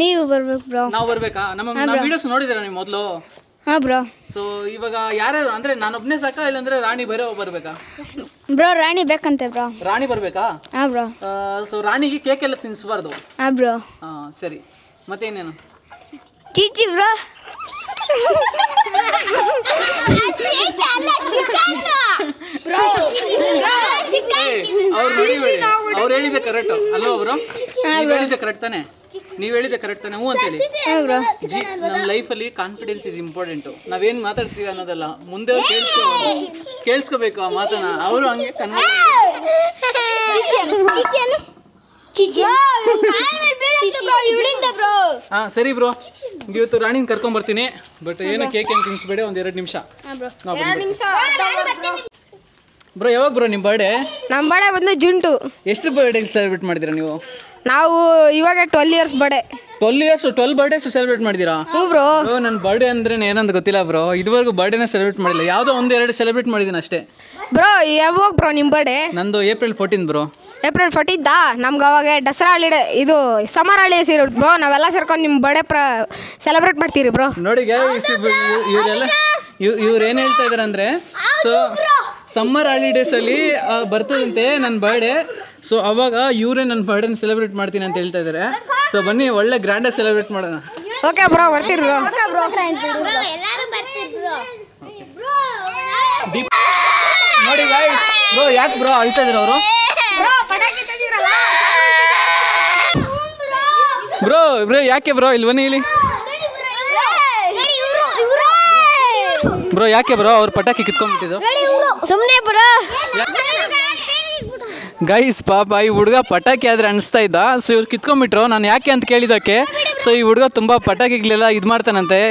ನೀವು ಬರ್ಬೇಕು ಬ್ರೋ. ನಾವು ಬರ್ಬೇಕಾ? ನಮ್ಮ ವಿಡಿಯೋಸ್ ನೋಡಿದ್ದೀರಾ ನೀವು ಮೊದಲು? ಹಾಂ ಬ್ರೋ. ಸೊ ಇವಾಗ ಯಾರ್ಯಾರು ಅಂದರೆ ನಾನೊಬ್ಬನೇ ಸಾಕಾ ಇಲ್ಲಾಂದರೆ ರಾಣಿ ಭೈರವ ಬರಬೇಕಾ? ಬ್ರೋ ರಾಣಿ ಬೇಕಂತೆ ಬ್ರೋ. ರಾಣಿ ಬರಬೇಕಾ? ಹಾಂ ಬ್ರೋ. ಸೊ ರಾಣಿಗೆ ಕೇಕ್ ಎಲ್ಲ ತಿನ್ನಿಸ್ಬಾರ್ದು. ಹಾಂ ಬ್ರೋ. ಹಾಂ ಸರಿ, ಮತ್ತೇನೇನು? ಚೀಚಿ ಬ್ರೋ. ಅವ್ರು ಹೇಳಿದೆ ಕರೆಕ್ಟ್ ಅಲ್ವಾ ಬ್ರೋ? ನೀವು ಹೇಳಿದೆ ಕರೆಕ್ಟ್ ತಾನೆ? ನೀವು ಹೇಳಿದೆ ಕರೆಕ್ಟ್ ತಾನೆ? ಹ್ಞೂ ಅಂತೇಳಿ. ನಮ್ಮ ಲೈಫಲ್ಲಿ ಕಾನ್ಫಿಡೆನ್ಸ್ ಇಸ್ ಇಂಪಾರ್ಟೆಂಟು. ನಾವೇನು ಮಾತಾಡ್ತೀವಿ ಅನ್ನೋದಲ್ಲ, ಮುಂದೆ ಕೇಳಿಸ್ಕೋಬೇಕು ಆ ಮಾತನ್ನ. ಅವರು ಹಂಗೆ ಕನ್ವರ್ಟ್. ಹಾಂ ಸರಿ ಬ್ರೋ, ಇವತ್ತು ರಾಣಿನ ಕರ್ಕೊಂಬರ್ತೀನಿ. ಬಟ್ ಏನೋ ಕೇಕ್ ಏನು ತಿನ್ನಿಸ್ಬೇಡಿ, ಒಂದು 2 ನಿಮಿಷ. ಬ್ರೋ ಯಾವಾಗ ಬ್ರೋ ನಿಮ್ಮ ಬರ್ಡೇ? ನಮ್ಮ ಬರ್ಡೇ ಬಂದು ಜೂನ್ 2. ಎಷ್ಟು ಬರ್ಡೇ ಸೆಲೆಬ್ರೇಟ್ ಮಾಡಿದ್ದೀರಾ ನೀವು? ನಾವು ಇವಾಗ 12 ಇಯರ್ಸ್ ಬರ್ಡೇ. 12 ಬರ್ಡೇಸ್ ಸೆಲೆಬ್ರೇಟ್ ಮಾಡಿದ್ದೀರಾ? ಹ್ಞೂ ಬ್ರೋ. ನನ್ನ ಬರ್ಡೇ ಅಂದ್ರೆ ಏನಂತ ಗೊತ್ತಿಲ್ಲ ಬ್ರೋ. ಇದುವರೆಗೂ ಬರ್ಡೇನ ಸೆಲೆಬ್ರೇಟ್ ಮಾಡಿಲ್ಲ. ಯಾವುದೋ 1-2 ಸೆಲೆಬ್ರೇಟ್ ಮಾಡಿದ್ದೀನಿ ಅಷ್ಟೇ. ಬ್ರೋ ಯಾವಾಗ ಬ್ರೋ ನಿಮ್ಮ ಬರ್ಡೇ? ನಂದು April 14 ಬ್ರೋ. April 14 ನಮ್ಗೆ ಅವಾಗ ದಸರಾ ಹಾಲಿಡೇ, ಇದು ಸಮರ್ ಹಾಲಿಡೇಸ್ ಇರುತ್ತೆ ಬ್ರೋ. ನಾವೆಲ್ಲ ಸೇರ್ಕೊಂಡು ನಿಮ್ಮ ಬರ್ಡೇ ಸೆಲೆಬ್ರೇಟ್ ಮಾಡ್ತೀರಿ ಬ್ರೋ. ನೋಡಿ ಗೈಸ್, ಇವರೆಲ್ಲ ಇವ್ರು ಏನು ಹೇಳ್ತಾ ಇದ್ದಾರೆ ಅಂದರೆ, ಸೊ ಸಮ್ಮರ್ ಹಾಲಿಡೇಸಲ್ಲಿ ಬರ್ತದಂತೆ ನನ್ನ ಬರ್ಡೇ. ಸೊ ಅವಾಗ ಇವರೇ ನನ್ನ ಬರ್ಡೇನ ಸೆಲೆಬ್ರೇಟ್ ಮಾಡ್ತೀನಿ ಅಂತ ಹೇಳ್ತಾ ಇದ್ದಾರೆ. ಸೊ ಬನ್ನಿ, ಒಳ್ಳೆ ಗ್ರ್ಯಾಂಡಾಗಿ ಸೆಲೆಬ್ರೇಟ್ ಮಾಡೋಣ. ಓಕೆ ಬ್ರೋ, ಬರ್ತೀರಿ ಬ್ರೋ. ನೋಡಿ ಗೈಸ್, ಬ್ರೋ ಯಾಕೆ ಬ್ರೋ ಅಳ್ತಾ ಇದ್ದಾರೆ ಅವರು? ಬ್ರೋ ಯಾಕೆ ಬ್ರೋ ಇಲ್ಲಿ ಬನ್ನಿ ಇಲ್ಲಿ. ಬ್ರೋ ಯಾಕೆ ಬ್ರೋ ಅವ್ರು ಪಟಾಕಿ ಕಿತ್ಕೊಂಡ್ಬಿಟ್ಟಿದ್ದು? ಸುಮ್ಮನೆ ಬ್ರೋ. ಗೈಸ್ ಪಾಪ ಈ ಹುಡುಗ ಪಟಾಕಿ ಆದರೆ ಅನಿಸ್ತಾ ಇದ್ದ. ಸೊ ಇವ್ರು ಕಿತ್ಕೊಂಡ್ಬಿಟ್ರು. ನಾನು ಯಾಕೆ ಅಂತ ಕೇಳಿದ್ದಕ್ಕೆ, ಸೊ ಈ ಹುಡುಗ ತುಂಬ ಪಟಾಕಿಗಳೆಲ್ಲ ಇದು ಮಾಡ್ತಾನಂತೆ,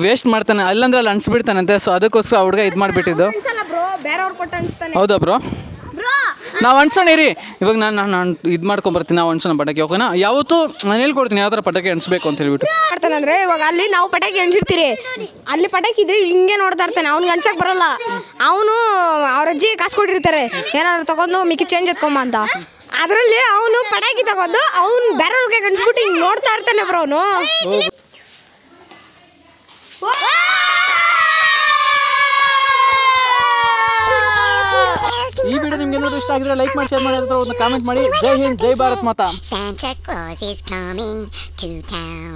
ವೇಸ್ಟ್ ಮಾಡ್ತಾನೆ, ಅಲ್ಲಂದ್ರೆ ಅಲ್ಲಿ ಅನಿಸ್ಬಿಡ್ತಾನಂತೆ. ಸೊ ಅದಕ್ಕೋಸ್ಕರ ಆ ಹುಡುಗ ಇದು ಮಾಡಿಬಿಟ್ಟಿದ್ದು. ಹೌದಾ ಬ್ರೋ? ನಾವು ಅನ್ಸೋಣ ಇರಿ. ಇವಾಗ ನಾನು ಇದು ಮಾಡ್ಕೊಂಬರ್ತೀನಿ. ನಾವು ಅನ್ಸೋಣ ಪಟಾಕಿ, ಓಕೆನಾ? ಯಾವತ್ತೂ ನಾನು ಹೇಳ್ಕೊಡ್ತೀನಿ ಯಾವ ಥರ ಪಟಾಕಿ ಅನ್ಸ್ಬೇಕು ಅಂತ ಹೇಳ್ಬಿಟ್ಟು. ಮಾಡ್ತಾನಂದ್ರೆ ಇವಾಗ ಅಲ್ಲಿ ನಾವು ಪಟಾಕಿ ಅನ್ಸಿರ್ತೀರಿ, ಅಲ್ಲಿ ಪಟಾಕಿ ಇದ್ರೆ ಹಿಂಗೆ ನೋಡ್ತಾ ಇರ್ತಾನೆ. ಅವ್ನಿಗೆ ಅನ್ಸಕ್ಕೆ ಬರಲ್ಲ. ಅವನು ಅವ್ರ ಅಜ್ಜಿ ಕಾಸು ಕೊಟ್ಟಿರ್ತಾರೆ ಏನಾದ್ರು ತಗೊಂಡು ಮಿಕ್ಕಿ ಚೇಂಜ್ ಎತ್ಕೊಂಬ ಅಂತ. ಅದರಲ್ಲಿ ಅವನು ಪಟಾಕಿ ತಗೊಂಡು ಅವ್ನು ಬೇರೆಯವ್ರಿಗೆ ಕನ್ಸ್ಬಿಟ್ಟು ಹಿಂಗೆ ನೋಡ್ತಾ ಇರ್ತಾನೆ ಬ್ರೋ ಅವನು. ಈ ವಿಡಿಯೋ ನಿಮ್ಗೆ ಏನಾದ್ರು ಇಷ್ಟ ಆಗಿದ್ರೆ ಲೈಕ್ ಮಾಡಿ, ಶೇರ್ ಮಾಡಿ, ಒಂದು ಕಾಮೆಂಟ್ ಮಾಡಿ. ಜೈ ಹಿಂದ್, ಜೈ ಭಾರತ್ ಮಾತಾ. Santa Claus is coming to town.